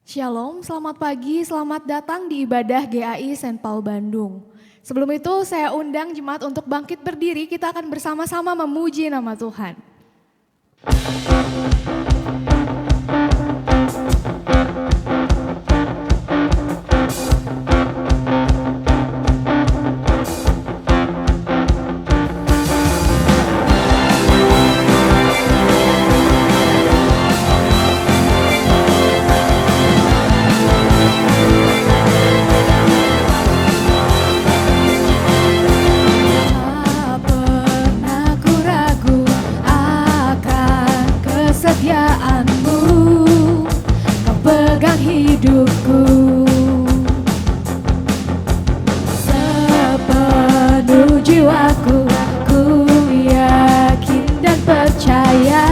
Shalom, selamat pagi, selamat datang di ibadah GAI Saint Paul Bandung. Sebelum itu saya undang jemaat untuk bangkit berdiri, kita akan bersama-sama memuji nama Tuhan. Tak pernah ku ragu akan kesetiaanmu, kau pegang hidupku. Sepenuh jiwaku, ku yakin dan percaya,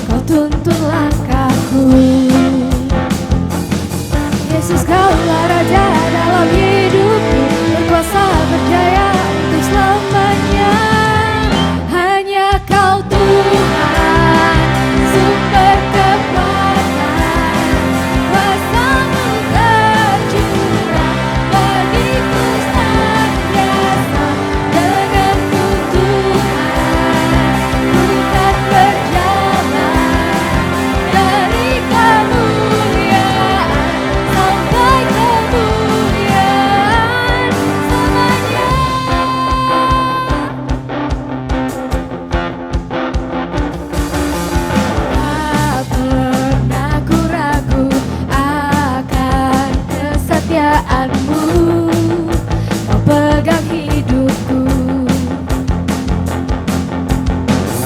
kau tuntun langkahku. Yesus, kaulah Raja dalam hidupku, berkuasa berjaya untuk selamanya. Hanya Kau Tuhan, sumber kekuatan, kuasa-Mu tercurah bagiku senantiasa. Denganmu Tuhan, ku kan berjalan dari kemuliaan sampai kemuliaan selamanya. Tak pernah ku ragu akan kesetiaanmu, kau pegang hidupku.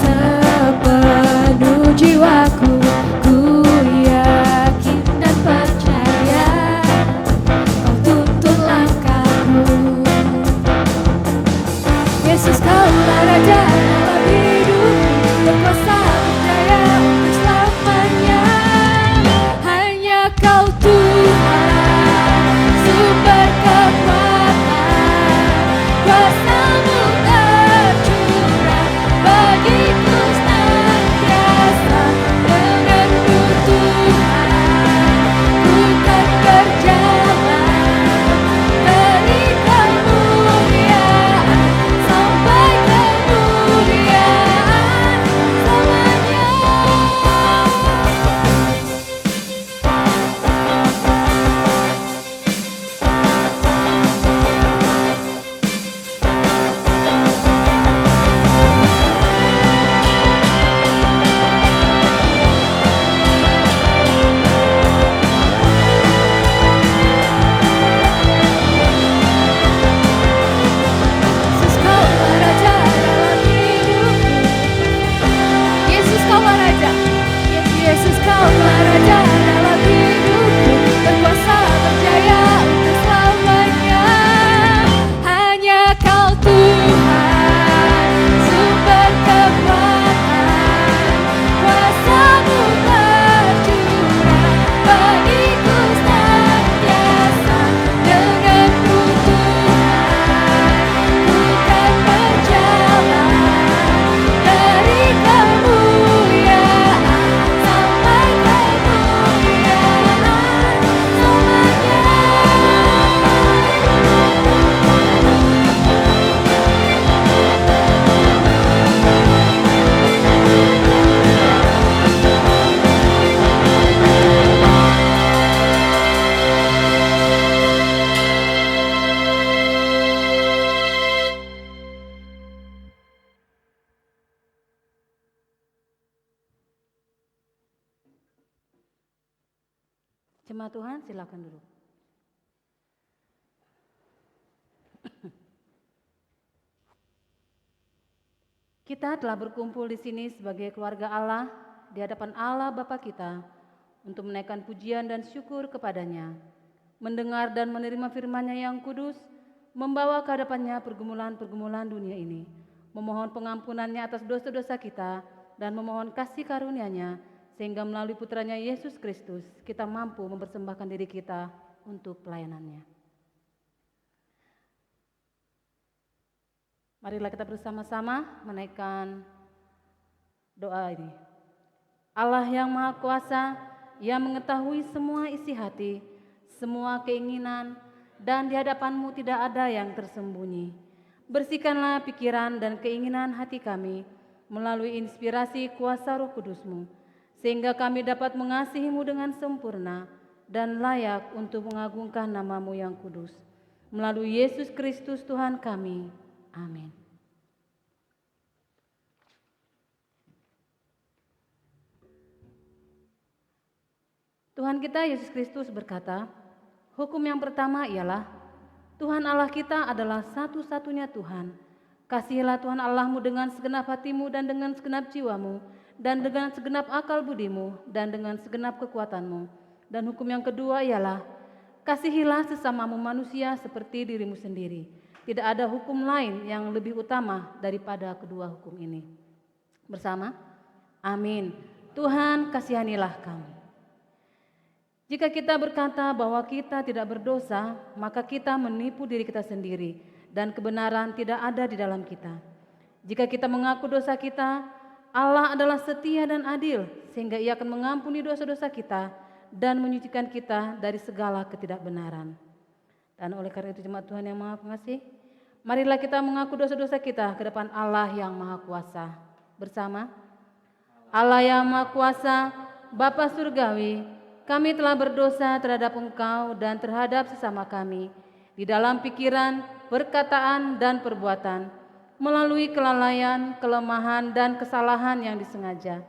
Sepenuh jiwaku, ku yakin dan percaya, kau tuntun langkahku. Yesus, kaulah Raja dalam hidupku, berkuasa berjaya untuk selamanya. Hanya Kau Tuhan, sumber kekuatan, kuasa-Mu tercurah bagiku senantiasa. Denganmu Tuhan, ku kan berjalan dari kemuliaan sampai kemuliaan selamanya. Yesus, kaulah Raja dalam hidupku. Yesus, kaulah Raja. Yesus, kaulah Raja dalam hidupku, berkuasa berjaya untuk selamanya. Hanya Kau Tuhan, sumber kekuatan, kuasa-Mu tercurah bagiku senantiasa. Denganmu Tuhan, ku kan berjalan dari kemuliaan sampai kemuliaan selamanya. Jemaat Tuhan, silakan duduk. Kita telah berkumpul di sini sebagai keluarga Allah di hadapan Allah Bapa kita untuk menaikkan pujian dan syukur kepadanya, mendengar dan menerima firman-Nya yang kudus, membawa ke hadapannya pergumulan-pergumulan dunia ini, memohon pengampunannya atas dosa-dosa kita dan memohon kasih karunia-Nya sehingga melalui putranya Yesus Kristus kita mampu mempersembahkan diri kita untuk pelayanannya. Marilah kita bersama-sama menaikkan doa ini. Allah yang Maha Kuasa, yang mengetahui semua isi hati, semua keinginan, dan di hadapan-Mu tidak ada yang tersembunyi. Bersihkanlah pikiran dan keinginan hati kami melalui inspirasi kuasa Roh Kudus-Mu, sehingga kami dapat mengasihi-Mu dengan sempurna dan layak untuk mengagungkan nama-Mu yang kudus. Melalui Yesus Kristus Tuhan kami. Amin. Tuhan kita Yesus Kristus berkata, hukum yang pertama ialah Tuhan Allah kita adalah satu-satunya Tuhan. Kasihilah Tuhan Allahmu dengan segenap hatimu dan dengan segenap jiwamu dan dengan segenap akal budimu dan dengan segenap kekuatanmu. Dan hukum yang kedua ialah kasihilah sesamamu manusia seperti dirimu sendiri. Tidak ada hukum lain yang lebih utama daripada kedua hukum ini. Bersama, amin. Tuhan kasihanilah kami. Jika kita berkata bahwa kita tidak berdosa, maka kita menipu diri kita sendiri dan kebenaran tidak ada di dalam kita. Jika kita mengaku dosa kita, Allah adalah setia dan adil sehingga Ia akan mengampuni dosa-dosa kita dan menyucikan kita dari segala ketidakbenaran. Dan oleh karena itu jemaat Tuhan yang Maha Pengasih, marilah kita mengaku dosa-dosa kita ke depan Allah yang Maha Kuasa. Bersama, Allah yang Maha Kuasa, Bapa Surgawi, kami telah berdosa terhadap Engkau dan terhadap sesama kami di dalam pikiran, perkataan, dan perbuatan, melalui kelalaian, kelemahan, dan kesalahan yang disengaja.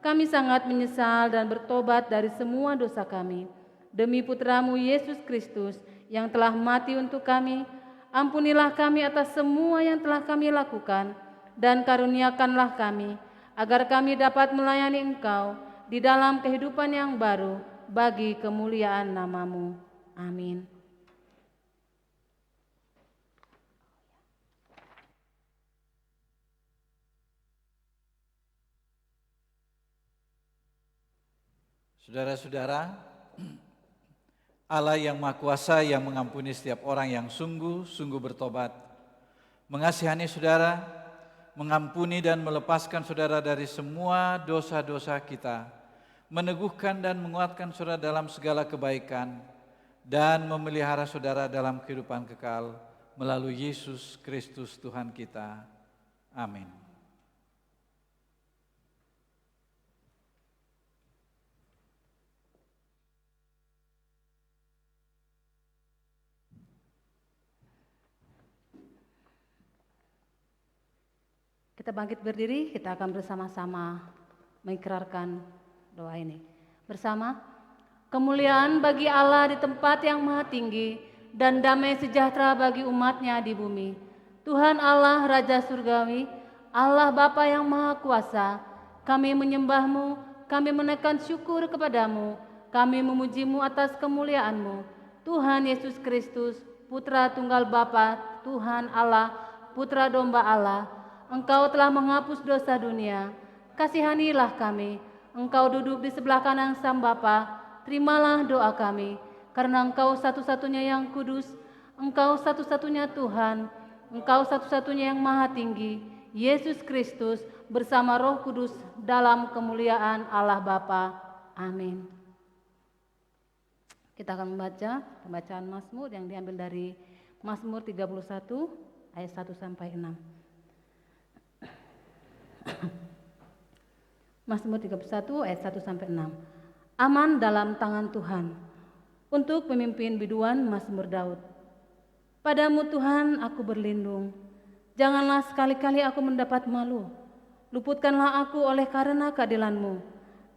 Kami sangat menyesal dan bertobat dari semua dosa kami. Demi Putra-Mu Yesus Kristus yang telah mati untuk kami, ampunilah kami atas semua yang telah kami lakukan dan karuniakanlah kami agar kami dapat melayani Engkau di dalam kehidupan yang baru bagi kemuliaan nama-Mu. Amin. Saudara-saudara, Allah yang Maha Kuasa yang mengampuni setiap orang yang sungguh-sungguh bertobat, mengasihani saudara, mengampuni dan melepaskan saudara dari semua dosa-dosa kita, meneguhkan dan menguatkan saudara dalam segala kebaikan, dan memelihara saudara dalam kehidupan kekal melalui Yesus Kristus Tuhan kita. Amin. Kita bangkit berdiri, kita akan bersama-sama mengikrarkan doa ini. Bersama, kemuliaan bagi Allah di tempat yang maha tinggi dan damai sejahtera bagi umatnya di bumi. Tuhan Allah Raja Surgawi, Allah Bapa yang Maha Kuasa, kami menyembah-Mu, kami menaikkan syukur kepadamu, kami memuji-Mu atas kemuliaan-Mu. Tuhan Yesus Kristus, Putra Tunggal Bapa, Tuhan Allah, Putra Domba Allah, Engkau telah menghapus dosa dunia. Kasihanilah kami. Engkau duduk di sebelah kanan Sang Bapa. Terimalah doa kami. Karena Engkau satu-satunya yang kudus, Engkau satu-satunya Tuhan, Engkau satu-satunya yang maha tinggi, Yesus Kristus bersama Roh Kudus dalam kemuliaan Allah Bapa. Amin. Kita akan membaca pembacaan Mazmur yang diambil dari Mazmur 31 ayat 1 sampai 6. Mazmur 31 ayat 1 sampai 6. Aman dalam tangan Tuhan. Untuk pemimpin biduan Mazmur Daud. Padamu Tuhan aku berlindung. Janganlah sekali-kali aku mendapat malu. Luputkanlah aku oleh karena keadilan-Mu.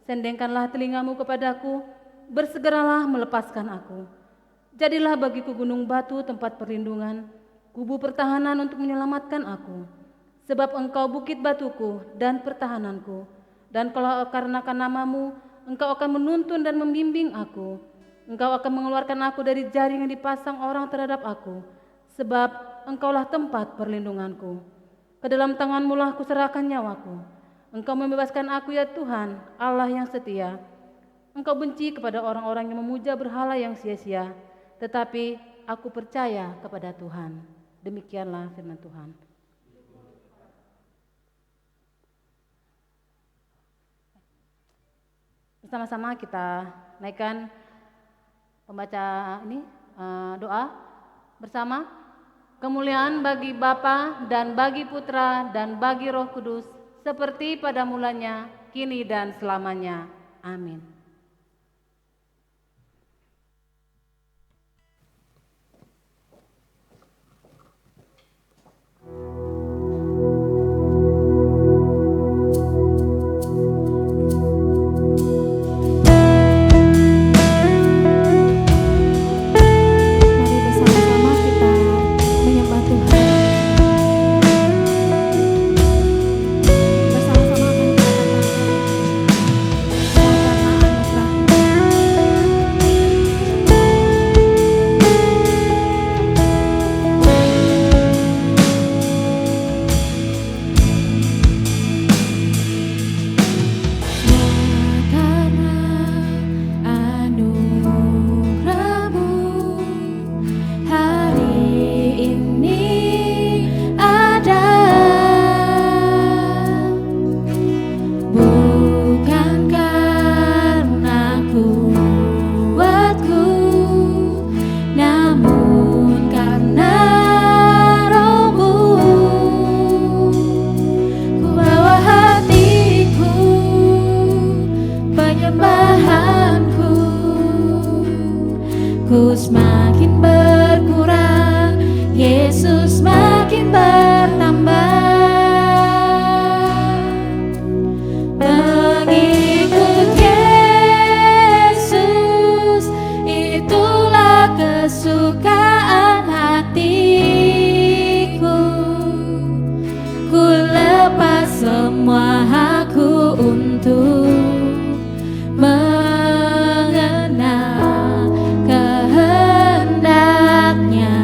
Sendengkanlah telingamu kepadaku. Bersegeralah melepaskan aku. Jadilah bagiku gunung batu tempat perlindungan, kubu pertahanan untuk menyelamatkan aku. Sebab Engkau bukit batuku dan pertahananku, dan kalau karena nama-Mu, Engkau akan menuntun dan membimbing aku. Engkau akan mengeluarkan aku dari jaring yang dipasang orang terhadap aku, sebab Engkaulah tempat perlindunganku. Ke dalam tangan-Mu lah kuserahkan nyawaku. Engkau membebaskan aku ya Tuhan, Allah yang setia. Engkau benci kepada orang-orang yang memuja berhala yang sia-sia, tetapi aku percaya kepada Tuhan. Demikianlah firman Tuhan. Bersama-sama kita naikkan pembaca ini doa bersama. Kemuliaan bagi Bapa dan bagi Putra dan bagi Roh Kudus, seperti pada mulanya, kini dan selamanya. Amin. Mari bersama-sama kita menyembah Tuhan. Bersama-sama akan kita katakan, karena anugerahmu hari ini ada, bukan karena kuatku, namun karena Roh-Mu. Ku bawa hatiku, penyembahanku, ku semakin berkurang, Yesus makin bertambah. Pengikut Yesus, itulah kesukaan hatiku. Ku lepas semua hakku untuk mengenal kehendaknya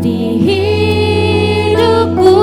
di hidupku.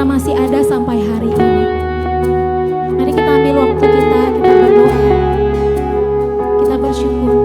masih ada sampai hari ini. Mari kita ambil waktu kita berdoa, kita bersyukur.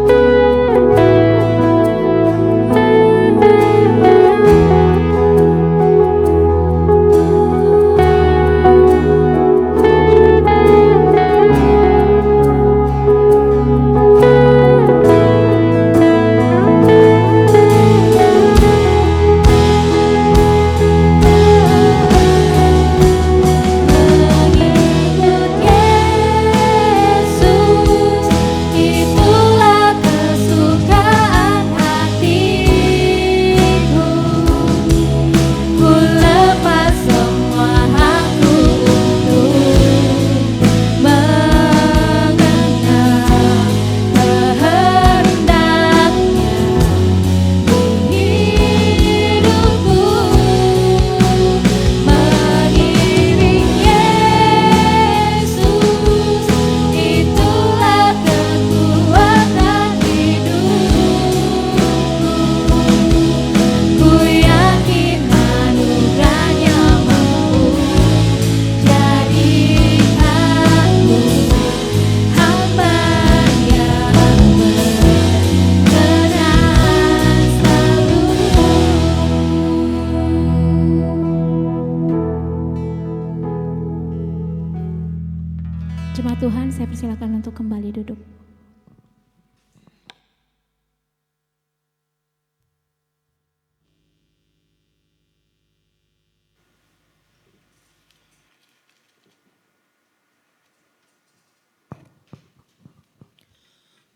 Jemaat Tuhan, saya persilakan untuk kembali duduk.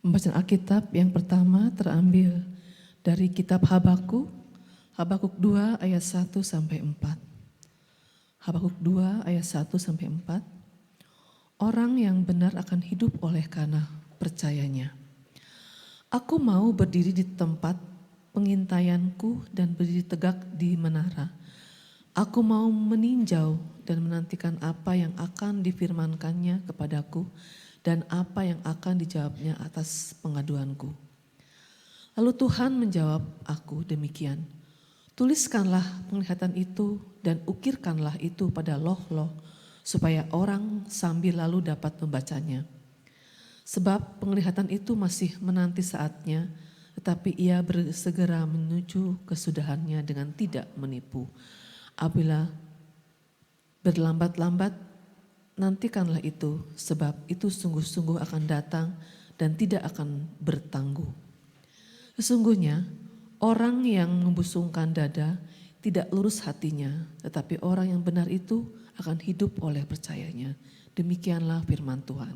Pembacaan Alkitab yang pertama terambil dari kitab Habakuk 2 ayat 1 sampai 4. Habakuk 2 ayat 1 sampai 4. Orang yang benar akan hidup oleh karena percayanya. Aku mau berdiri di tempat pengintaianku dan berdiri tegak di menara. Aku mau meninjau dan menantikan apa yang akan difirmankannya kepadaku dan apa yang akan dijawabnya atas pengaduanku. Lalu Tuhan menjawab aku demikian, tuliskanlah penglihatan itu dan ukirkanlah itu pada loh-loh, supaya orang sambil lalu dapat membacanya. Sebab penglihatan itu masih menanti saatnya, tetapi ia bersegera menuju kesudahannya dengan tidak menipu. Apabila berlambat-lambat, nantikanlah itu, sebab itu sungguh-sungguh akan datang dan tidak akan bertangguh. Sesungguhnya orang yang membusungkan dada tidak lurus hatinya, tetapi orang yang benar itu akan hidup oleh percayanya. Demikianlah firman Tuhan.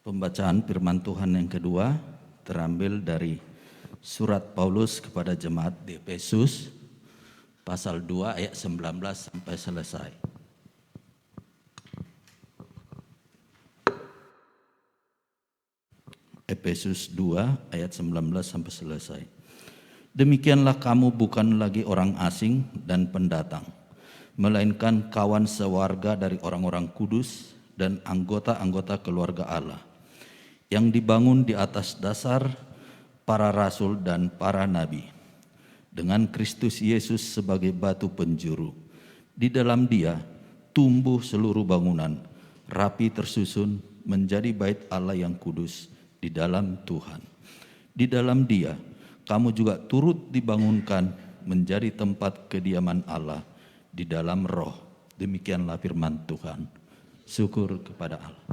Pembacaan firman Tuhan yang kedua terambil dari surat Paulus kepada jemaat di Efesus pasal 2 ayat 19 sampai selesai. Efesus 2 ayat 19 sampai selesai. Demikianlah kamu bukan lagi orang asing dan pendatang, melainkan kawan sewarga dari orang-orang kudus dan anggota-anggota keluarga Allah, yang dibangun di atas dasar para rasul dan para nabi, dengan Kristus Yesus sebagai batu penjuru. Di dalam Dia tumbuh seluruh bangunan, rapi tersusun menjadi bait Allah yang kudus di dalam Tuhan. Di dalam Dia kamu juga turut dibangunkan menjadi tempat kediaman Allah di dalam Roh. Demikianlah firman Tuhan. Syukur kepada Allah.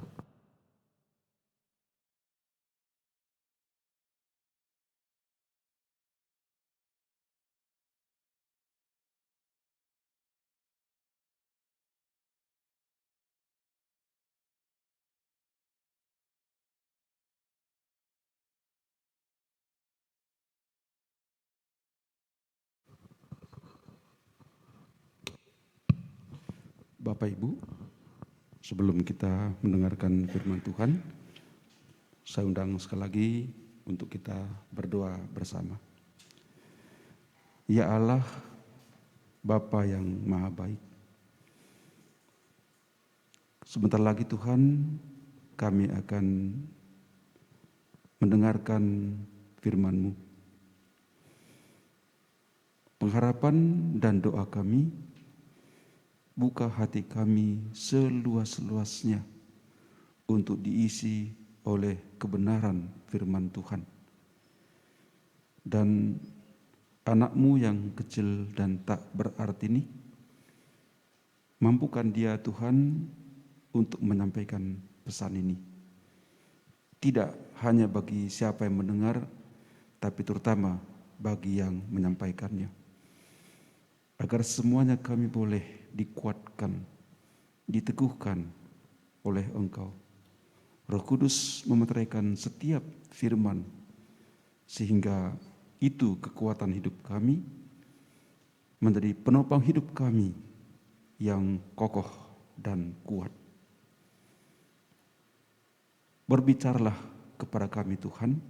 Bapak Ibu, sebelum kita mendengarkan firman Tuhan, saya undang sekali lagi untuk kita berdoa bersama. Ya Allah, Bapa yang maha baik. Sebentar lagi Tuhan, kami akan mendengarkan firman-Mu. Pengharapan dan doa kami, buka hati kami seluas-luasnya untuk diisi oleh kebenaran firman Tuhan. Dan anak-Mu yang kecil dan tak berarti ini, mampukan dia Tuhan untuk menyampaikan pesan ini. Tidak hanya bagi siapa yang mendengar, tapi terutama bagi yang menyampaikannya. Agar semuanya kami boleh dikuatkan, diteguhkan oleh Engkau. Roh Kudus memeteraikan setiap firman, sehingga itu kekuatan hidup kami, menjadi penopang hidup kami yang kokoh dan kuat. Berbicaralah kepada kami Tuhan,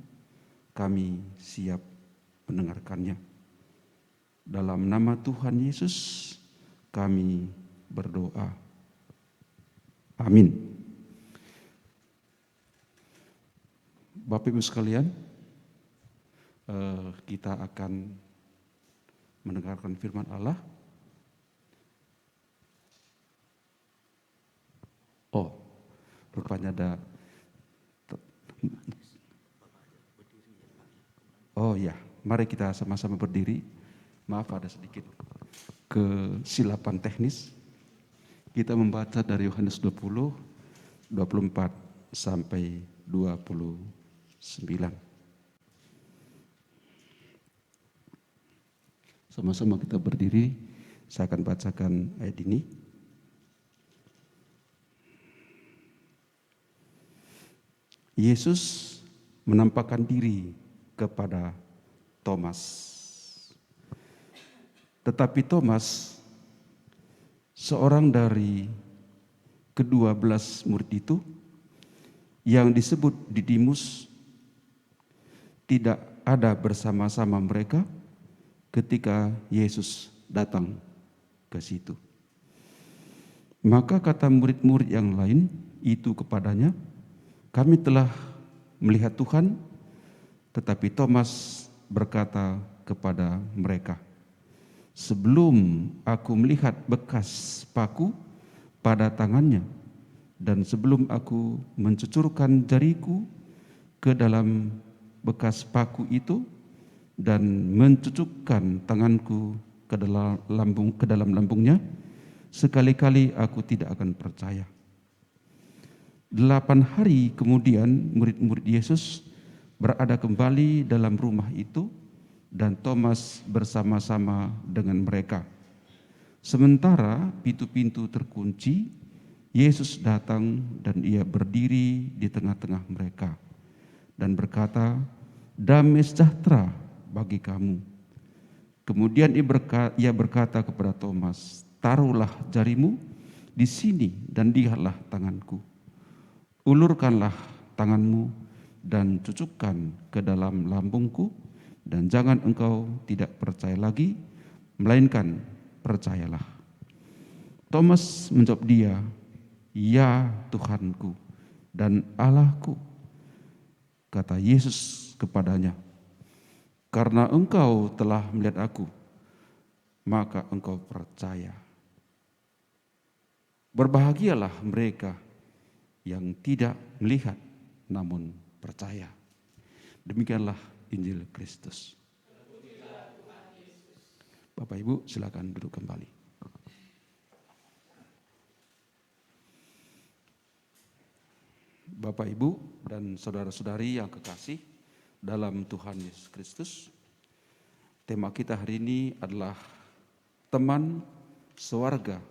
kami siap mendengarkannya. Dalam nama Tuhan Yesus kami berdoa. Amin. Bapak Ibu sekalian, kita akan mendengarkan firman Allah. Oh, rupanya ada. Oh ya, mari kita sama-sama berdiri. Maaf ada sedikit kesilapan teknis. Kita membaca dari Yohanes 20, 24 sampai 29. Sama-sama kita berdiri, saya akan bacakan ayat ini. Yesus menampakkan diri kepada Thomas. Tetapi Thomas, seorang dari ke-12 murid itu, yang disebut Didimus, tidak ada bersama-sama mereka ketika Yesus datang ke situ. Maka kata murid-murid yang lain itu kepadanya, kami telah melihat Tuhan. Tetapi Thomas berkata kepada mereka, sebelum aku melihat bekas paku pada tangannya, dan sebelum aku mencucurkan jariku ke dalam bekas paku itu, dan mencucukkan tanganku ke dalam lambungnya, sekali-kali aku tidak akan percaya. 8 hari kemudian murid-murid Yesus berada kembali dalam rumah itu, dan Thomas bersama-sama dengan mereka. Sementara pintu-pintu terkunci, Yesus datang dan ia berdiri di tengah-tengah mereka dan berkata, damai sejahtera bagi kamu. Kemudian ia berkata kepada Thomas, taruhlah jarimu di sini dan lihatlah tanganku. Ulurkanlah tanganmu dan cucukkan ke dalam lambungku, dan jangan engkau tidak percaya lagi, melainkan percayalah. Thomas menjawab dia, ya Tuhanku dan Allahku. Kata Yesus kepadanya, karena engkau telah melihat aku, maka engkau percaya. Berbahagialah mereka yang tidak melihat namun percaya. Demikianlah Injil Kristus. Bapak Ibu silakan duduk kembali. Bapak Ibu dan saudara-saudari yang kekasih dalam Tuhan Yesus Kristus, tema kita hari ini adalah teman sewarga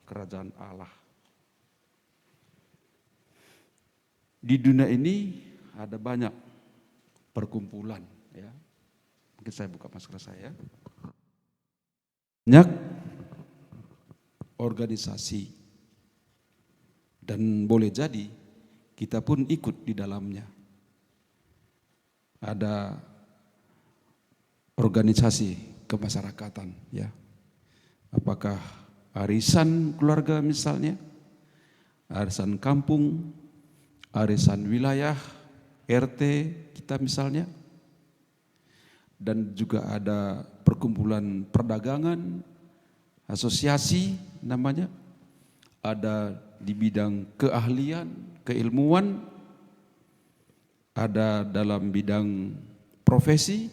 kerajaan Allah. Di dunia ini ada banyak perkumpulan, ya. Mungkin saya buka masker saya. Banyak organisasi, dan boleh jadi kita pun ikut di dalamnya. Ada organisasi kemasyarakatan, ya. Apakah arisan keluarga misalnya, arisan kampung, arisan wilayah, RT kita misalnya, dan juga ada perkumpulan perdagangan, asosiasi namanya, ada di bidang keahlian, keilmuan, ada dalam bidang profesi,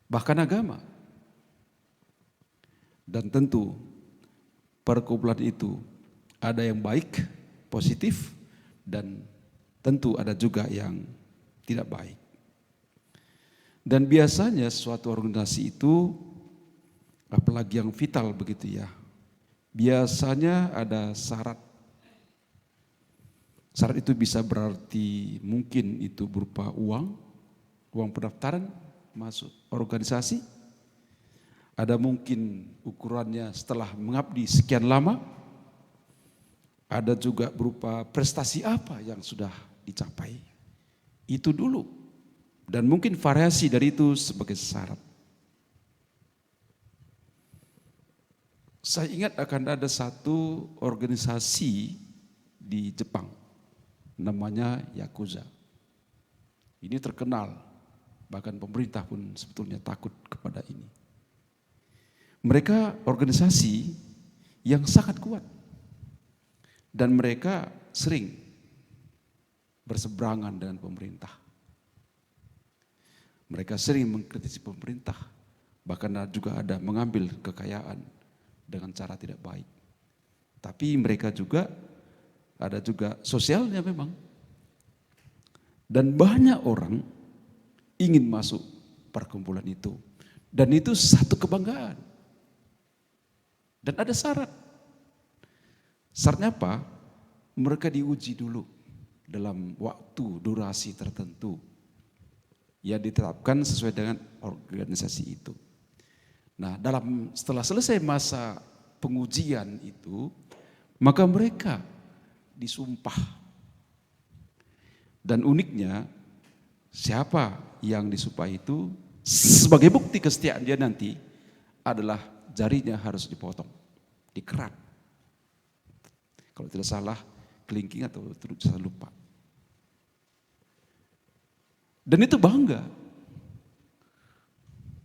bahkan agama. Dan tentu perkumpulan itu ada yang baik, positif, dan tentu ada juga yang tidak baik. Dan biasanya suatu organisasi itu, apalagi yang vital begitu ya, biasanya ada syarat. Syarat itu bisa berarti mungkin itu berupa uang pendaftaran masuk organisasi. Ada mungkin ukurannya setelah mengabdi sekian lama. Ada juga berupa prestasi apa yang sudah dicapai. Itu dulu. Dan mungkin variasi dari itu sebagai syarat. Saya ingat akan ada satu organisasi di Jepang, namanya Yakuza. Ini terkenal, bahkan pemerintah pun sebetulnya takut kepada ini. Mereka organisasi yang sangat kuat. Dan mereka sering berseberangan dengan pemerintah. Mereka sering mengkritisi pemerintah, bahkan juga ada mengambil kekayaan dengan cara tidak baik. Tapi mereka juga ada juga sosialnya memang. Dan banyak orang ingin masuk perkumpulan itu. Dan itu satu kebanggaan. Dan ada syarat. Syaratnya apa? Mereka diuji dulu dalam waktu durasi tertentu yang ditetapkan sesuai dengan organisasi itu. Nah, setelah selesai masa pengujian itu, maka mereka disumpah. Dan uniknya, siapa yang disumpah itu sebagai bukti kesetiaan dia nanti adalah jarinya harus dipotong, dikerat. Kalau tidak salah, kelingking atau saya lupa. Dan itu bangga.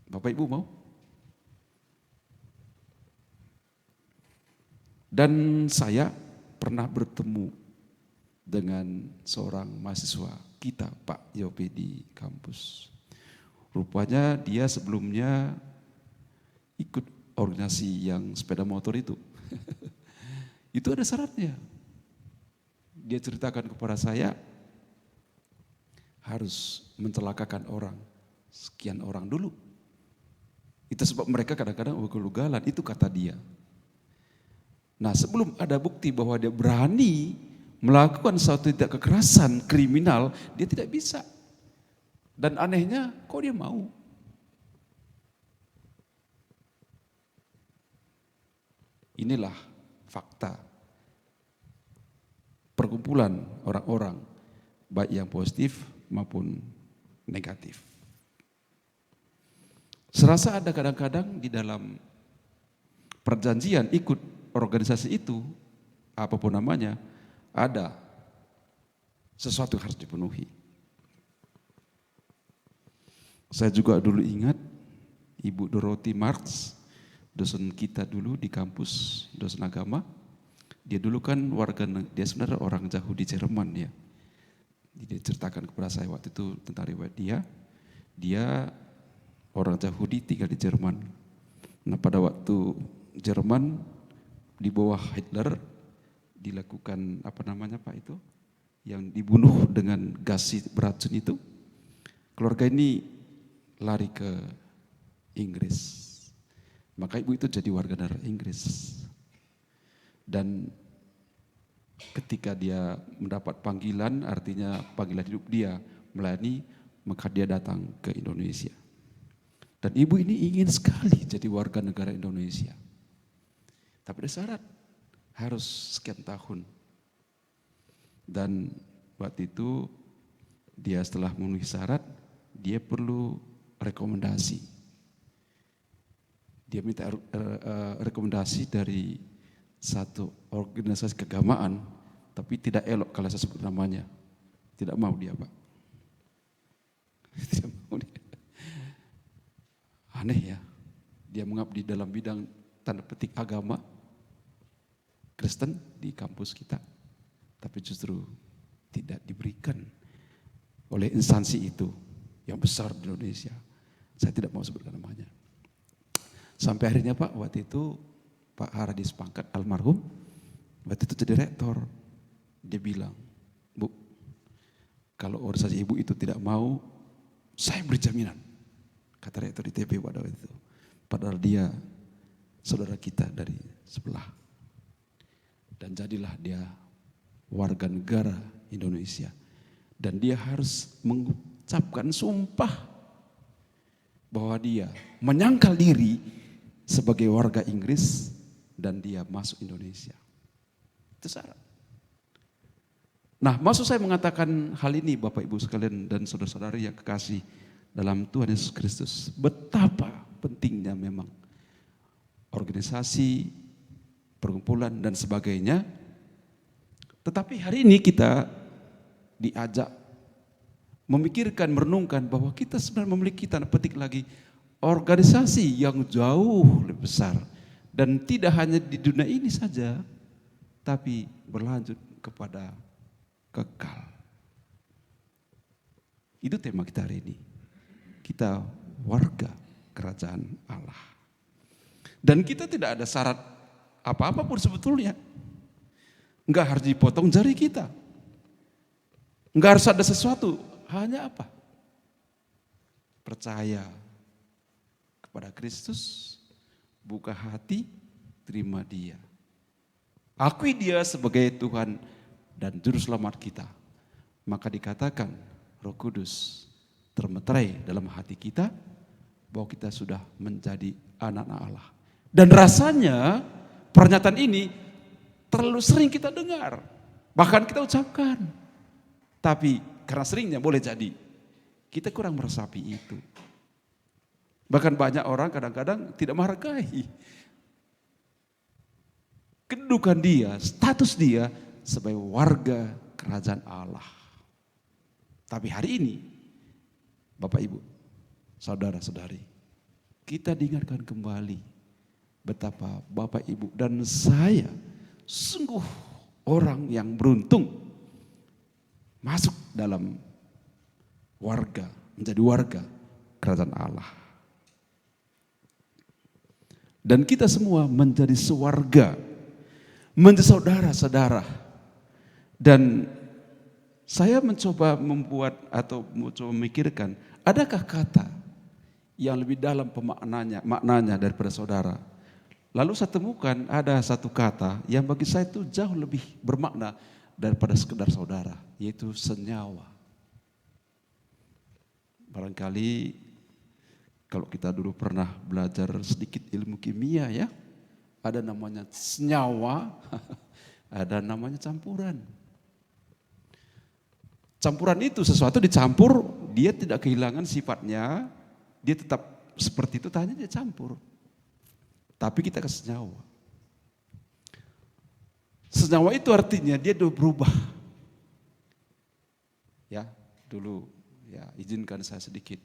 Bapak Ibu mau? Dan saya pernah bertemu dengan seorang mahasiswa kita, Pak Yopi, di kampus. Rupanya dia sebelumnya ikut organisasi yang sepeda motor itu. Itu ada syaratnya. Dia ceritakan kepada saya, harus mencelakakan orang, sekian orang dulu. Itu sebab mereka kadang-kadang ugal-ugalan, itu kata dia. Nah, sebelum ada bukti bahwa dia berani melakukan suatu tindak kekerasan kriminal, dia tidak bisa. Dan anehnya, kok dia mau? Inilah fakta perkumpulan orang-orang, baik yang positif maupun negatif. Serasa ada kadang-kadang di dalam perjanjian ikut organisasi itu, apapun namanya, ada sesuatu yang harus dipenuhi. Saya juga dulu ingat Ibu Dorothy Marx, dosen kita dulu di kampus, dosen agama. Dia dulu kan dia sebenarnya orang Yahudi Jerman ya. Dia ceritakan kepada saya waktu itu tentang riwayat dia. Dia orang Yahudi tinggal di Jerman. Nah, pada waktu Jerman di bawah Hitler dilakukan apa namanya Pak itu, yang dibunuh dengan gas beracun itu, keluarga ini lari ke Inggris. Maka ibu itu jadi warga negara Inggris. Dan ketika dia mendapat panggilan, artinya panggilan hidup dia melayani, maka dia datang ke Indonesia. Dan ibu ini ingin sekali jadi warga negara Indonesia. Tapi ada syarat, harus sekian tahun. Dan waktu itu dia setelah memenuhi syarat, dia perlu rekomendasi dia minta rekomendasi dari satu organisasi keagamaan, tapi tidak elok kalau saya sebut namanya. Tidak mau dia, Pak. Tidak mau dia. Aneh ya, dia mengabdi dalam bidang tanda petik agama Kristen di kampus kita, tapi justru tidak diberikan oleh instansi itu yang besar di Indonesia. Saya tidak mau sebutkan namanya. Sampai akhirnya Pak, waktu itu Pak Haradis Pangkat almarhum, waktu itu jadi rektor. Dia bilang, Bu, kalau organisasi ibu itu tidak mau, saya beri jaminan. Kata rektor di TP pada waktu itu. Padahal dia saudara kita dari sebelah. Dan jadilah dia warga negara Indonesia. Dan dia harus mengucapkan sumpah bahwa dia menyangkal diri sebagai warga Inggris dan dia masuk Indonesia. Itu syarat. Nah, maksud saya mengatakan hal ini Bapak Ibu sekalian dan saudara-saudari yang kekasih dalam Tuhan Yesus Kristus. Betapa pentingnya memang organisasi, perkumpulan dan sebagainya. Tetapi hari ini kita diajak memikirkan, merenungkan bahwa kita sebenarnya memiliki tanda petik lagi organisasi yang jauh lebih besar. Dan tidak hanya di dunia ini saja, tapi berlanjut kepada kekal. Itu tema kita hari ini. Kita warga kerajaan Allah. Dan kita tidak ada syarat apa-apa pun sebetulnya. Enggak harus dipotong jari kita. Enggak harus ada sesuatu. Hanya apa? Percaya kepada Kristus, buka hati, terima Dia. Akui Dia sebagai Tuhan dan Juru Selamat kita. Maka dikatakan Roh Kudus termeterai dalam hati kita bahwa kita sudah menjadi anak-anak Allah. Dan rasanya pernyataan ini terlalu sering kita dengar. Bahkan kita ucapkan. Tapi karena seringnya boleh jadi kita kurang meresapi itu. Bahkan banyak orang kadang-kadang tidak menghargai kedudukan dia, status dia sebagai warga kerajaan Allah. Tapi hari ini, Bapak Ibu, saudara-saudari, kita diingatkan kembali betapa Bapak Ibu dan saya sungguh orang yang beruntung masuk dalam warga, menjadi warga kerajaan Allah. Dan kita semua menjadi sewarga, menjadi saudara-saudara. Dan saya mencoba membuat atau mencoba memikirkan, adakah kata yang lebih dalam maknanya daripada saudara? Lalu saya temukan ada satu kata yang bagi saya itu jauh lebih bermakna daripada sekedar saudara, yaitu senyawa. Barangkali kalau kita dulu pernah belajar sedikit ilmu kimia ya, ada namanya senyawa, ada namanya campuran. Campuran itu sesuatu dicampur, dia tidak kehilangan sifatnya, dia tetap seperti itu, hanya dia campur. Tapi kita ke senyawa. Senyawa itu artinya dia berubah. Ya, dulu ya izinkan saya sedikit.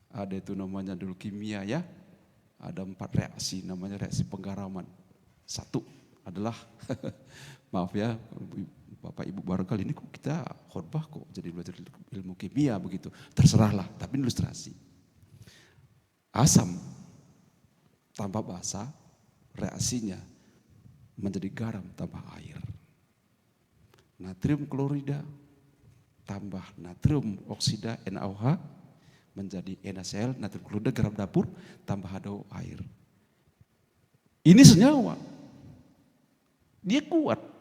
Ada itu namanya dulu kimia ya. Ada 4 reaksi, namanya reaksi penggaraman. 1 adalah, maaf ya Bapak Ibu barangkali ini kok kita khotbah kok jadi belajar ilmu kimia begitu. Terserahlah, tapi ilustrasi. Asam tambah basa, reaksinya menjadi garam tambah air. Natrium klorida tambah natrium oksida NaOH menjadi NaCl, natrium klorida garam dapur tambah H2O air. Ini senyawa. Dia kuat.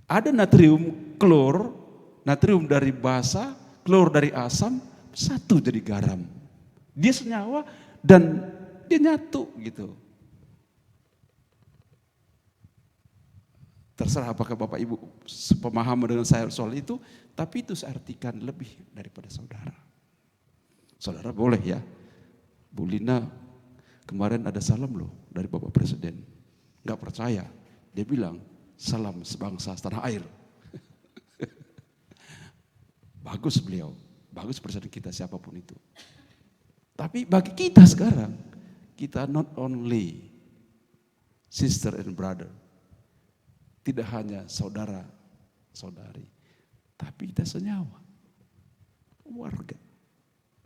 Ada natrium klor, natrium dari basa, klor dari asam, satu jadi garam. Dia senyawa dan dia nyatu gitu. Terserah apakah Bapak Ibu sepemahaman dengan saya soal itu, tapi itu saya artikan lebih daripada saudara. Saudara boleh ya, Bu Lina, kemarin ada salam loh dari Bapak Presiden. Nggak percaya, dia bilang salam sebangsa setanah air. Bagus beliau, bagus presiden kita siapapun itu. Tapi bagi kita sekarang, kita not only sister and brother, tidak hanya saudara, saudari, tapi kita senyawa, warga.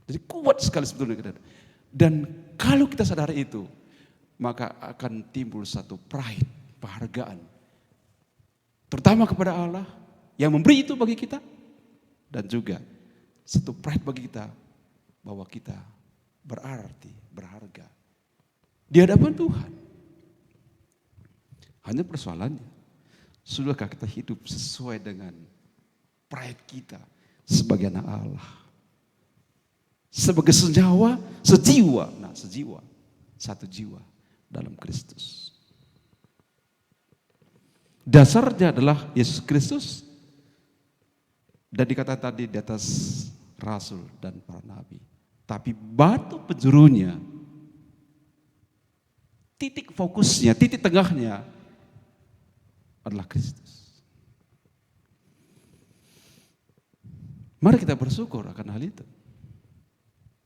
Jadi kuat sekali sebetulnya kita. Dan kalau kita sadari itu, maka akan timbul satu pride, penghargaan. Terutama kepada Allah yang memberi itu bagi kita. Dan juga satu pride bagi kita bahwa kita berarti, berharga di hadapan Tuhan. Hanya persoalannya, sudahkah kita hidup sesuai dengan pride kita sebagai anak Allah? Sebagai senyawa, sejiwa, satu jiwa dalam Kristus. Dasarnya adalah Yesus Kristus. Dan dikatakan tadi di atas rasul dan para nabi. Tapi batu penjurunya, titik fokusnya, titik tengahnya adalah Kristus. Mari kita bersyukur akan hal itu.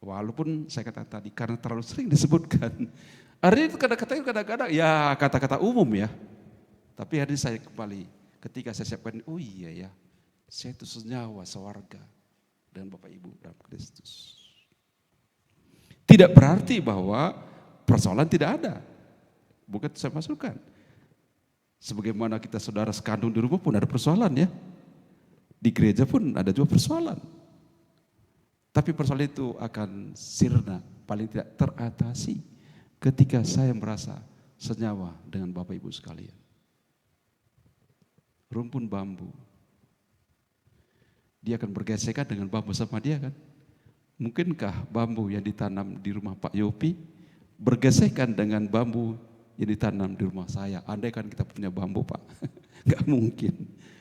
Walaupun saya katakan tadi karena terlalu sering disebutkan. Hari itu kadang-kadang ya kata-kata umum ya. Tapi hari ini saya kembali ketika saya siapkan, oh iya ya. Saya itu senyawa, sewarga dengan Bapak Ibu dalam Kristus. Tidak berarti bahwa persoalan tidak ada. Bukan saya masukkan. Sebagaimana kita saudara sekandung di rumah pun ada persoalan ya. Di gereja pun ada juga persoalan. Tapi persoalan itu akan sirna, paling tidak teratasi ketika saya merasa senyawa dengan Bapak Ibu sekalian. Rumpun bambu, dia akan bergesekan dengan bambu sama dia kan. Mungkinkah bambu yang ditanam di rumah Pak Yopi bergesekan dengan bambu yang ditanam di rumah saya? Andai kan kita punya bambu Pak, gak mungkin.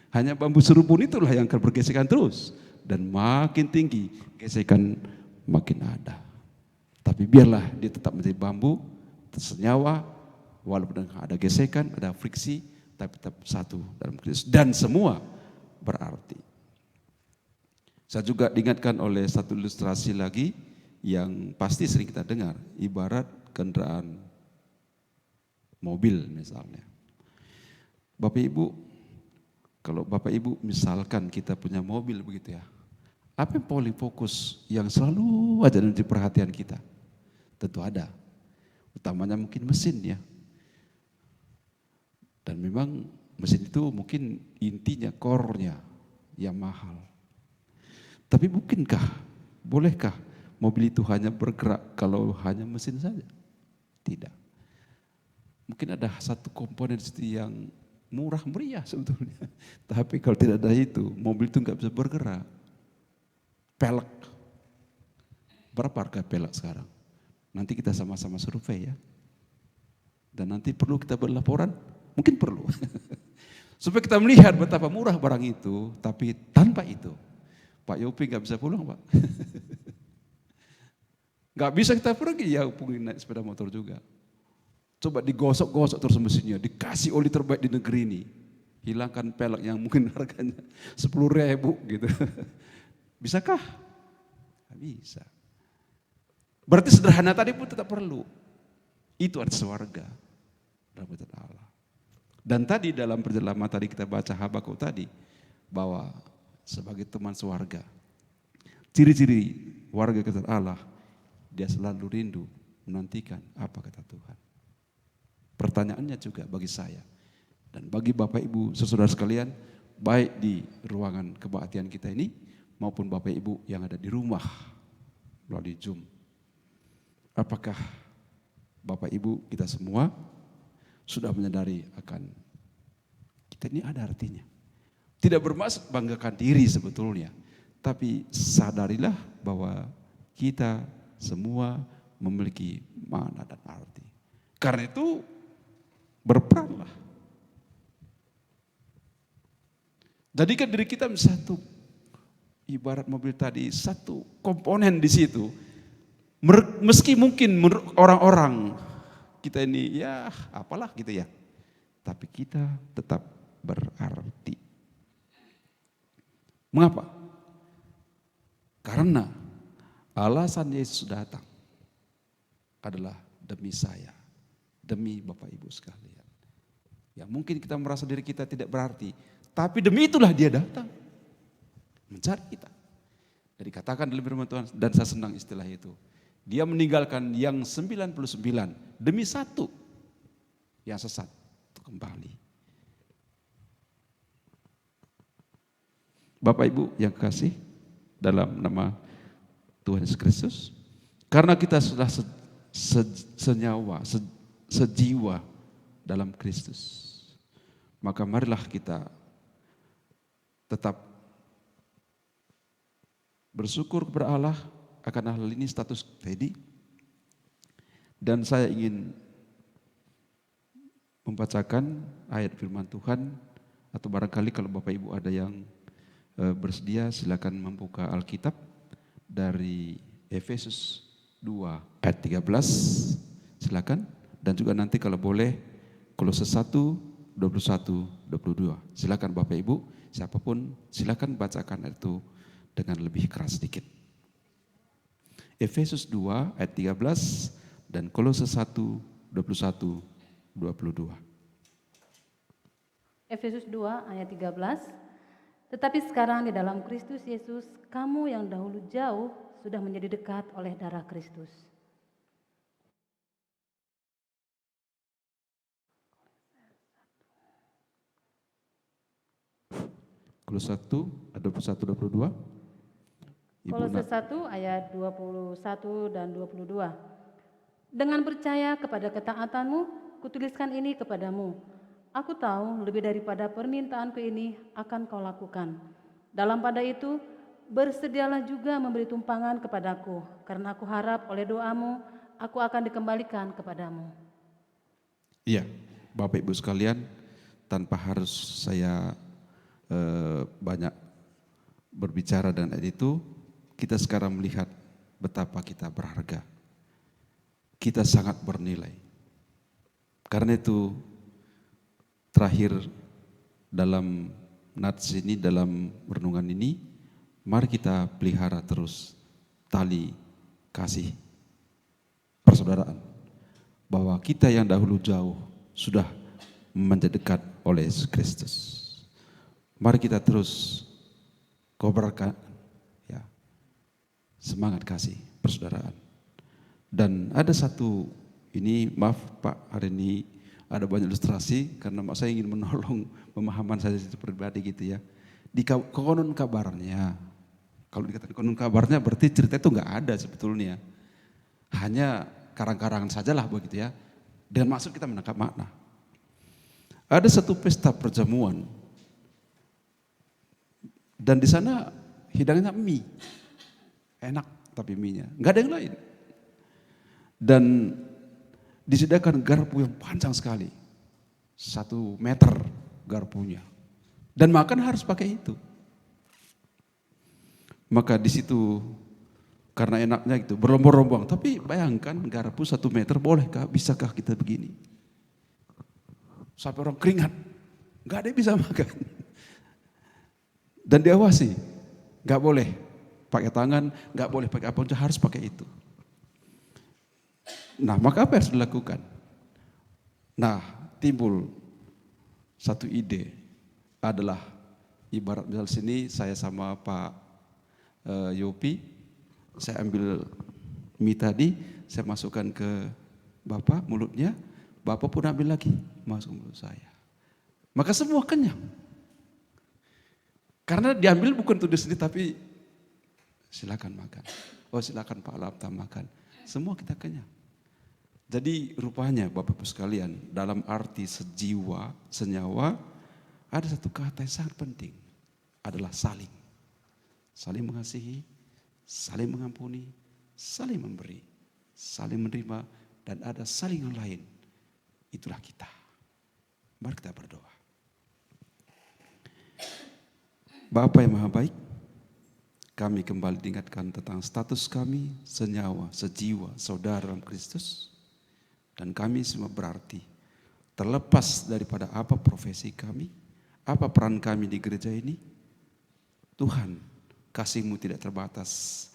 Hanya bambu serumpun itulah yang akan bergesekan terus. Dan makin tinggi, gesekan makin ada. Tapi biarlah dia tetap menjadi bambu, tersenyawa, walaupun ada gesekan, ada friksi, tapi tetap satu dalam Kristus. Dan semua berarti. Saya juga diingatkan oleh satu ilustrasi lagi yang pasti sering kita dengar. Ibarat kendaraan mobil misalnya. Bapak Ibu, kalau Bapak Ibu misalkan kita punya mobil begitu ya. Apa yang paling fokus yang selalu ada di perhatian kita? Tentu ada. Utamanya mungkin mesin ya. Dan memang mesin itu mungkin intinya, core-nya yang mahal. Tapi mungkinkah, bolehkah mobil itu hanya bergerak kalau hanya mesin saja? Tidak. Mungkin ada satu komponen yang murah meriah sebetulnya. Tapi kalau tidak ada itu, mobil itu nggak bisa bergerak. Pelek. Berapa harga pelek sekarang? Nanti kita sama-sama survei ya. Dan nanti perlu kita berlaporan? Mungkin perlu. Supaya kita melihat betapa murah barang itu, tapi tanpa itu, Pak Yopi nggak bisa pulang Pak. Nggak bisa kita pergi, ya hubungi naik sepeda motor juga. Coba digosok-gosok terus mesinnya, dikasih oli terbaik di negeri ini. Hilangkan pelek yang mungkin harganya 10.000 gitu. Bisakah? Nggak bisa. Berarti sederhana tadi pun tetap perlu. Itu arti sewarga. Rahmat Allah. Dan tadi dalam perjalanan tadi kita baca Habakuk tadi, bahwa sebagai teman sewarga, ciri-ciri warga kata Allah, dia selalu rindu menantikan apa kata Tuhan. Pertanyaannya juga bagi saya dan bagi Bapak Ibu saudara sekalian, baik di ruangan kebaktian kita ini maupun Bapak Ibu yang ada di rumah melalui Zoom. Apakah Bapak Ibu kita semua sudah menyadari akan kita ini ada artinya? Tidak bermaksud banggakan diri sebetulnya, tapi sadarilah bahwa kita semua memiliki makna dan arti. Karena itu berperanlah. Jadikan diri kita satu, ibarat mobil tadi, satu komponen di situ. Meski mungkin menurut orang-orang kita ini ya apalah gitu ya. Tapi kita tetap berarti. Mengapa? Karena alasan Yesus datang adalah demi saya, demi Bapak Ibu sekalian. Ya mungkin kita merasa diri kita tidak berarti, tapi demi itulah dia datang. Mencari kita. Dan dikatakan dalam firman Tuhan, dan saya senang istilah itu. Dia meninggalkan yang 99 demi satu yang sesat untuk kembali. Bapak Ibu yang kasih dalam nama Tuhan Yesus Kristus, karena kita sudah senyawa, sejiwa dalam Kristus, maka marilah kita tetap bersyukur kepada Allah akan hal ini status tadi. Dan saya ingin membacakan ayat firman Tuhan, atau barangkali kalau Bapak Ibu ada yang bersedia silakan membuka Alkitab dari Efesus 2 ayat 13, silakan. Dan juga nanti kalau boleh Kolose 1 21 22. Silakan Bapak Ibu, siapapun silakan bacakan itu dengan lebih keras sedikit. Efesus 2 ayat 13 dan Kolose 1 21 22. Efesus 2 ayat 13. Tetapi sekarang di dalam Kristus Yesus, kamu yang dahulu jauh sudah menjadi dekat oleh darah Kristus. Kolose 1 ayat 21 22. Kolose 1 ayat 21 dan 22. Dengan percaya kepada ketaatanmu, kutuliskan ini kepadamu. Aku tahu lebih daripada permintaanku ini akan kau lakukan. Dalam pada itu, bersedialah juga memberi tumpangan kepadaku, karena aku harap oleh doamu, aku akan dikembalikan kepadamu. Iya, Bapak Ibu sekalian, tanpa harus saya banyak berbicara dan itu, kita sekarang melihat betapa kita berharga. Kita sangat bernilai. Karena itu terakhir dalam nats ini, dalam renungan ini, mari kita pelihara terus tali kasih persaudaraan. Bahwa kita yang dahulu jauh sudah menjadi dekat oleh Yesus Kristus. Mari kita terus kobarkan ya, semangat kasih persaudaraan. Dan ada satu, ini maaf Pak, hari ini ada banyak ilustrasi karena saya ingin menolong pemahaman saya pribadi gitu ya. Di konon kabarnya, kalau dikatakan konon kabarnya berarti cerita itu enggak ada sebetulnya. Hanya karang-karangan sajalah begitu ya. Dengan maksud kita menangkap makna. Ada satu pesta perjamuan. Dan di sana hidangannya mie. Enak tapi mie-nya, enggak ada yang lain. Dan disediakan garpu yang panjang sekali. 1 meter garpunya. Dan makan harus pakai itu. Maka di situ karena enaknya itu berlombang-lombang. Tapi bayangkan garpu 1 meter, bolehkah, bisakah kita begini? Sampai orang keringat. Enggak ada yang bisa makan. Dan diawasi. Enggak boleh pakai tangan, enggak boleh pakai apa saja, harus pakai itu. Nah, maka apa yang harus dilakukan? Nah, timbul satu ide adalah ibarat misal sini saya sama Pak Yopi, saya ambil mie tadi, saya masukkan ke Bapak mulutnya, Bapak pun ambil lagi masuk mulut saya. Maka semua kenyang. Karena diambil bukan untuk diri sendiri, tapi silakan makan. Oh silakan Pak Lapta makan. Semua kita kenyang. Jadi rupanya Bapak Ibu sekalian, dalam arti sejiwa, senyawa, ada satu kata yang sangat penting. Adalah saling. Saling mengasihi, saling mengampuni, saling memberi, saling menerima, dan ada saling yang lain. Itulah kita. Mari kita berdoa. Bapa yang Maha Baik, kami kembali diingatkan tentang status kami senyawa, sejiwa, saudara dalam Kristus. Dan kami semua berarti, terlepas daripada apa profesi kami, apa peran kami di gereja ini, Tuhan, kasih-Mu tidak terbatas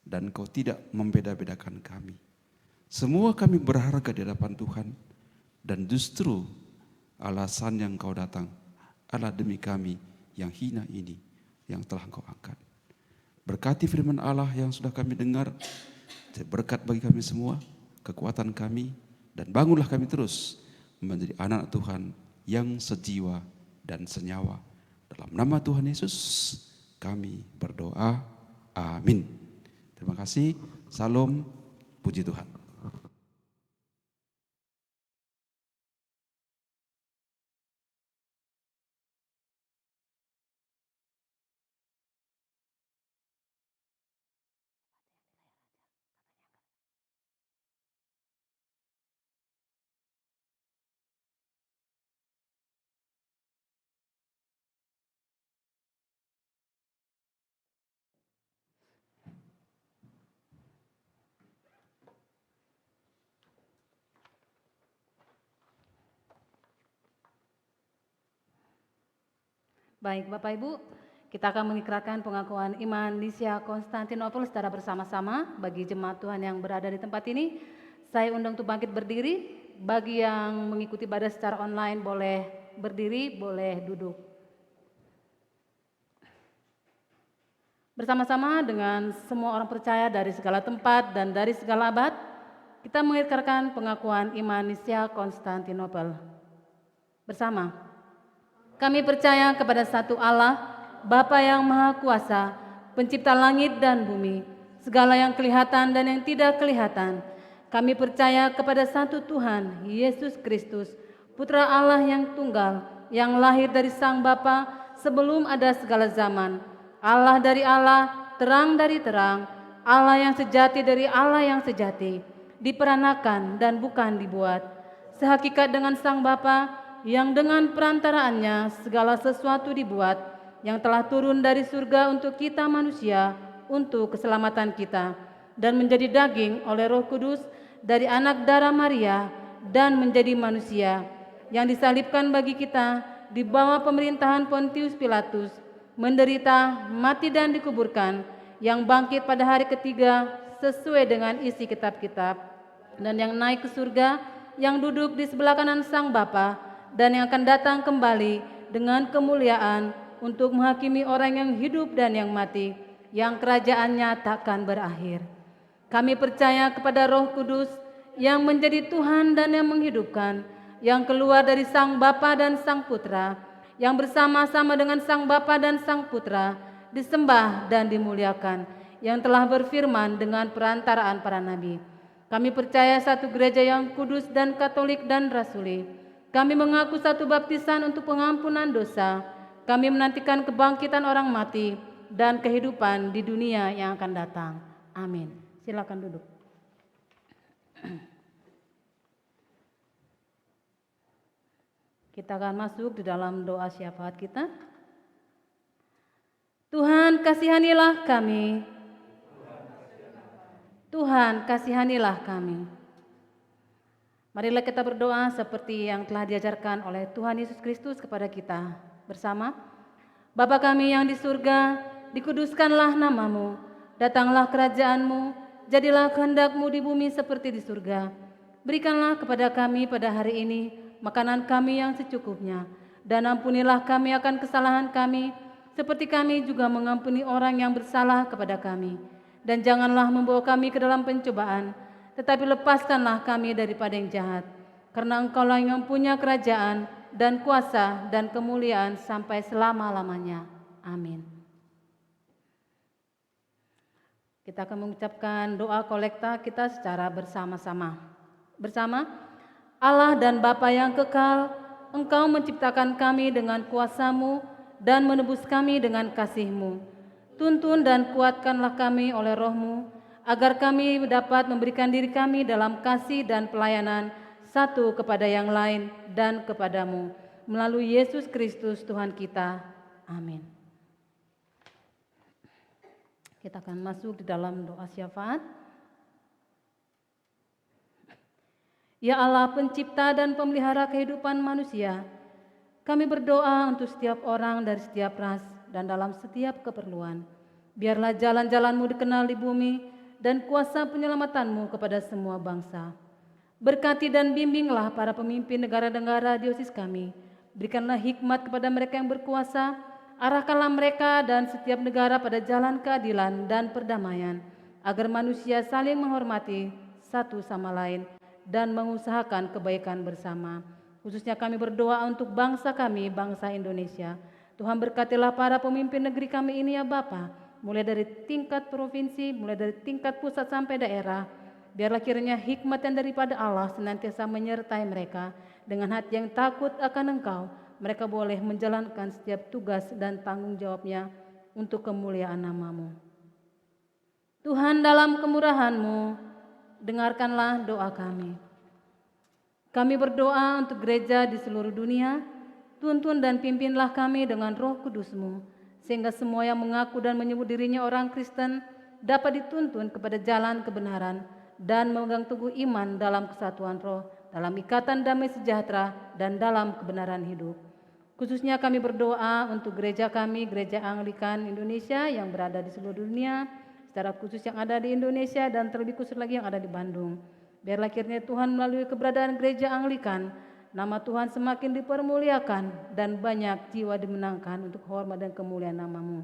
dan Kau tidak membeda-bedakan kami. Semua kami berharga di hadapan Tuhan, dan justru alasan yang Kau datang adalah demi kami yang hina ini yang telah Kau angkat. Berkati firman Allah yang sudah kami dengar, berkat bagi kami semua, kekuatan kami, dan bangunlah kami terus menjadi anak Tuhan yang sejiwa dan senyawa. Dalam nama Tuhan Yesus kami berdoa, amin. Terima kasih, salam, puji Tuhan. Baik Bapak Ibu, kita akan mengikrarkan pengakuan iman Nisia Konstantinopel secara bersama-sama. Bagi jemaat Tuhan yang berada di tempat ini, saya undang untuk bangkit berdiri. Bagi yang mengikuti ibadah secara online boleh berdiri, boleh duduk. Bersama-sama dengan semua orang percaya dari segala tempat dan dari segala abad, kita mengikrarkan pengakuan iman Nisia Konstantinopel. Bersama. Kami percaya kepada satu Allah, Bapa yang Maha Kuasa, Pencipta langit dan bumi, segala yang kelihatan dan yang tidak kelihatan. Kami percaya kepada satu Tuhan, Yesus Kristus, Putra Allah yang tunggal, yang lahir dari Sang Bapa sebelum ada segala zaman. Allah dari Allah, terang dari terang, Allah yang sejati dari Allah yang sejati, diperanakan dan bukan dibuat. Sehakikat dengan Sang Bapa, yang dengan perantaraannya segala sesuatu dibuat, yang telah turun dari surga untuk kita manusia, untuk keselamatan kita, dan menjadi daging oleh Roh Kudus dari anak darah Maria, dan menjadi manusia, yang disalibkan bagi kita di bawah pemerintahan Pontius Pilatus, menderita, mati dan dikuburkan, yang bangkit pada hari ketiga sesuai dengan isi kitab-kitab, dan yang naik ke surga, yang duduk di sebelah kanan Sang Bapa, dan yang akan datang kembali dengan kemuliaan untuk menghakimi orang yang hidup dan yang mati, yang kerajaannya takkan berakhir. Kami percaya kepada Roh Kudus yang menjadi Tuhan dan yang menghidupkan, yang keluar dari Sang Bapa dan Sang Putra, yang bersama-sama dengan Sang Bapa dan Sang Putra disembah dan dimuliakan, yang telah berfirman dengan perantaraan para nabi. Kami percaya satu gereja yang kudus dan katolik dan rasuli. Kami mengaku satu baptisan untuk pengampunan dosa. Kami menantikan kebangkitan orang mati dan kehidupan di dunia yang akan datang. Amin. Silakan duduk. Kita akan masuk di dalam doa syafaat kita. Tuhan kasihanilah kami. Tuhan kasihanilah kami. Marilah kita berdoa seperti yang telah diajarkan oleh Tuhan Yesus Kristus kepada kita bersama. Bapa kami yang di surga, dikuduskanlah namamu, datanglah kerajaanmu, jadilah kehendak-Mu di bumi seperti di surga. Berikanlah kepada kami pada hari ini makanan kami yang secukupnya, dan ampunilah kami akan kesalahan kami, seperti kami juga mengampuni orang yang bersalah kepada kami. Dan janganlah membawa kami ke dalam pencobaan, tetapi lepaskanlah kami daripada yang jahat. Karena Engkaulah yang punya kerajaan dan kuasa dan kemuliaan sampai selama-lamanya. Amin. Kita akan mengucapkan doa kolekta kita secara bersama-sama. Bersama, Allah dan Bapa yang kekal, Engkau menciptakan kami dengan kuasa-Mu dan menebus kami dengan kasih-Mu. Tuntun dan kuatkanlah kami oleh Roh-Mu, agar kami dapat memberikan diri kami dalam kasih dan pelayanan satu kepada yang lain dan kepadamu, melalui Yesus Kristus Tuhan kita. Amin. Kita akan masuk di dalam doa syafaat. Ya Allah, pencipta dan pemelihara kehidupan manusia, kami berdoa untuk setiap orang dari setiap ras dan dalam setiap keperluan. Biarlah jalan-jalan-Mu dikenal di bumi dan kuasa penyelamatan-Mu kepada semua bangsa. Berkati dan bimbinglah para pemimpin negara-negara diosis kami. Berikanlah hikmat kepada mereka yang berkuasa. Arahkanlah mereka dan setiap negara pada jalan keadilan dan perdamaian, agar manusia saling menghormati satu sama lain dan mengusahakan kebaikan bersama. Khususnya kami berdoa untuk bangsa kami, bangsa Indonesia. Tuhan berkatilah para pemimpin negeri kami ini ya Bapa, mulai dari tingkat provinsi, mulai dari tingkat pusat sampai daerah. Biarlah kiranya hikmat yang daripada Allah senantiasa menyertai mereka. Dengan hati yang takut akan Engkau, mereka boleh menjalankan setiap tugas dan tanggung jawabnya untuk kemuliaan nama-Mu. Tuhan, dalam kemurahan-Mu, dengarkanlah doa kami. Kami berdoa untuk gereja di seluruh dunia. Tuntun dan pimpinlah kami dengan Roh Kudus-Mu, sehingga semua yang mengaku dan menyebut dirinya orang Kristen dapat dituntun kepada jalan kebenaran dan memegang teguh iman dalam kesatuan roh, dalam ikatan damai sejahtera dan dalam kebenaran hidup. Khususnya kami berdoa untuk gereja kami, Gereja Anglikan Indonesia yang berada di seluruh dunia, secara khusus yang ada di Indonesia dan terlebih khusus lagi yang ada di Bandung. Biarlah kiranya Tuhan melalui keberadaan Gereja Anglikan, nama Tuhan semakin dipermuliakan dan banyak jiwa dimenangkan untuk hormat dan kemuliaan nama-Mu.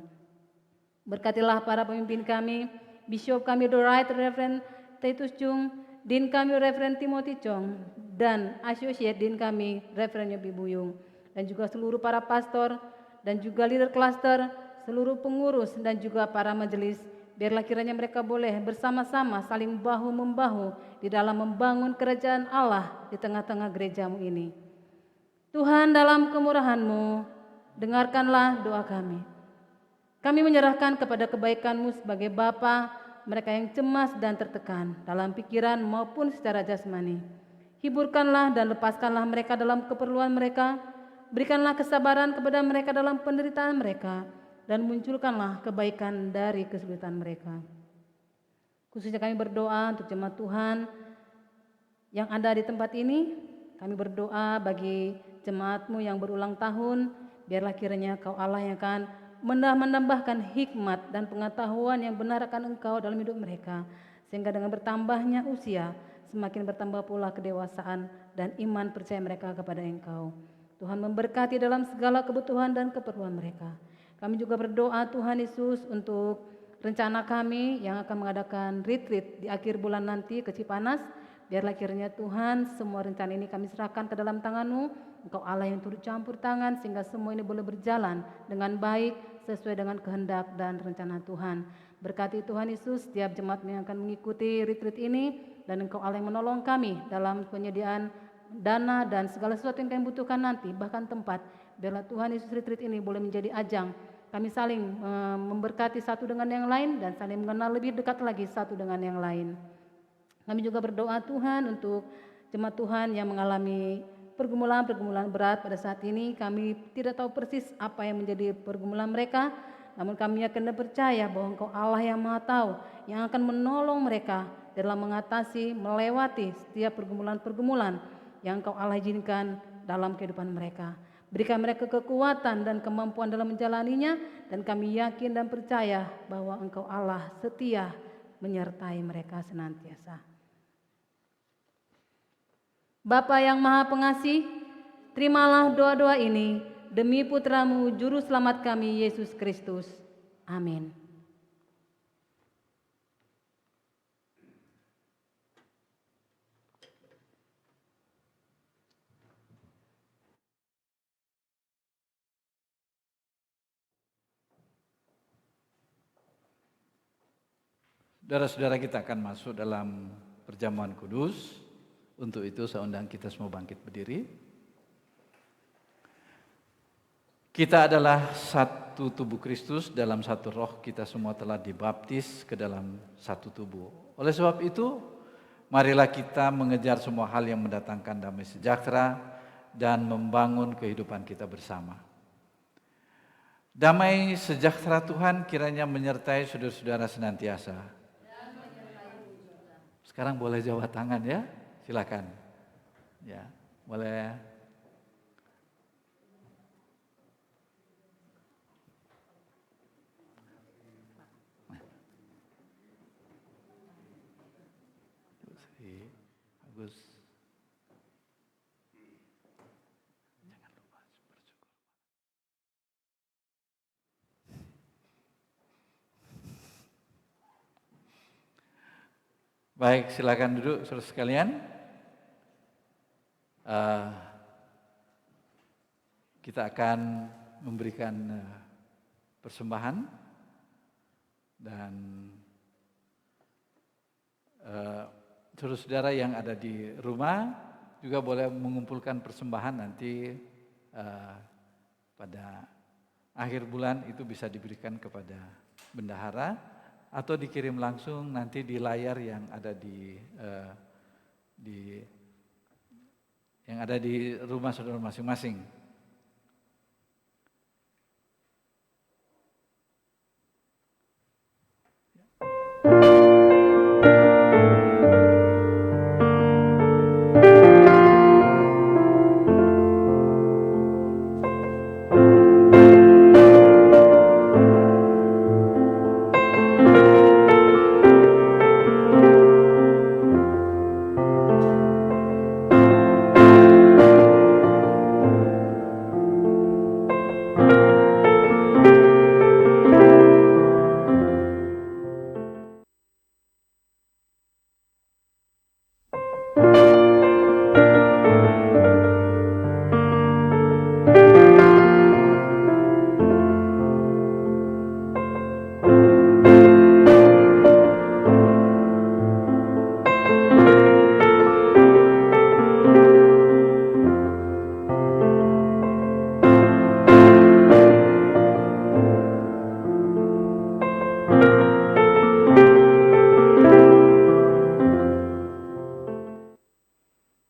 Berkatilah para pemimpin kami, Bishop kami The Right Reverend Titus Chung, Dean kami Reverend Timothy Chong, dan Associate Dean kami Reverend Yobi Buyung, dan juga seluruh para pastor dan juga leader cluster, seluruh pengurus dan juga para majelis. Biarlah kiranya mereka boleh bersama-sama saling bahu-membahu di dalam membangun kerajaan Allah di tengah-tengah gereja-Mu ini. Tuhan, dalam kemurahan-Mu, dengarkanlah doa kami. Kami menyerahkan kepada kebaikan-Mu sebagai Bapa mereka yang cemas dan tertekan dalam pikiran maupun secara jasmani. Hiburkanlah dan lepaskanlah mereka dalam keperluan mereka. Berikanlah kesabaran kepada mereka dalam penderitaan mereka, dan munculkanlah kebaikan dari kesulitan mereka. Khususnya kami berdoa untuk jemaat Tuhan yang ada di tempat ini. Kami berdoa bagi jemaat-Mu yang berulang tahun. Biarlah kiranya Kau Allah yang akan menambahkan hikmat dan pengetahuan yang benar akan Engkau dalam hidup mereka, sehingga dengan bertambahnya usia semakin bertambah pula kedewasaan dan iman percaya mereka kepada Engkau. Tuhan memberkati dalam segala kebutuhan dan keperluan mereka. Kami juga berdoa Tuhan Yesus untuk rencana kami yang akan mengadakan retreat di akhir bulan nanti ke Cipanas. Biarlah kiranya Tuhan semua rencana ini kami serahkan ke dalam tangan-Mu. Engkau Allah yang turut campur tangan sehingga semua ini boleh berjalan dengan baik sesuai dengan kehendak dan rencana Tuhan. Berkati Tuhan Yesus setiap jemaat yang akan mengikuti retreat ini, dan Engkau Allah yang menolong kami dalam penyediaan dana dan segala sesuatu yang kami butuhkan nanti, bahkan tempat. Biarlah Tuhan Yesus retreat ini boleh menjadi ajang kami saling memberkati satu dengan yang lain dan saling mengenal lebih dekat lagi satu dengan yang lain. Kami juga berdoa Tuhan untuk jemaat Tuhan yang mengalami pergumulan-pergumulan berat pada saat ini. Kami tidak tahu persis apa yang menjadi pergumulan mereka, namun kami yakin dan percaya bahwa Engkau Allah yang Maha Tahu, yang akan menolong mereka dalam mengatasi, melewati setiap pergumulan-pergumulan yang Engkau Allah izinkan dalam kehidupan mereka. Berikan mereka kekuatan dan kemampuan dalam menjalaninya, dan kami yakin dan percaya bahwa Engkau Allah setia menyertai mereka senantiasa. Bapa yang Maha Pengasih, terimalah doa-doa ini demi Putra-Mu Juru Selamat kami Yesus Kristus. Amin. Saudara-saudara, kita akan masuk dalam perjamuan kudus. Untuk itu saya undang kita semua bangkit berdiri. Kita adalah satu tubuh Kristus, dalam satu roh kita semua telah dibaptis ke dalam satu tubuh. Oleh sebab itu, marilah kita mengejar semua hal yang mendatangkan damai sejahtera dan membangun kehidupan kita bersama. Damai sejahtera Tuhan kiranya menyertai saudara-saudara senantiasa. Sekarang boleh jabat tangan ya, silakan. Ya, boleh. Bagus. Baik, silakan duduk saudara sekalian. Kita akan memberikan persembahan dan saudara-saudara yang ada di rumah juga boleh mengumpulkan persembahan nanti pada akhir bulan itu bisa diberikan kepada bendahara atau dikirim langsung nanti di layar yang ada di rumah saudara masing-masing.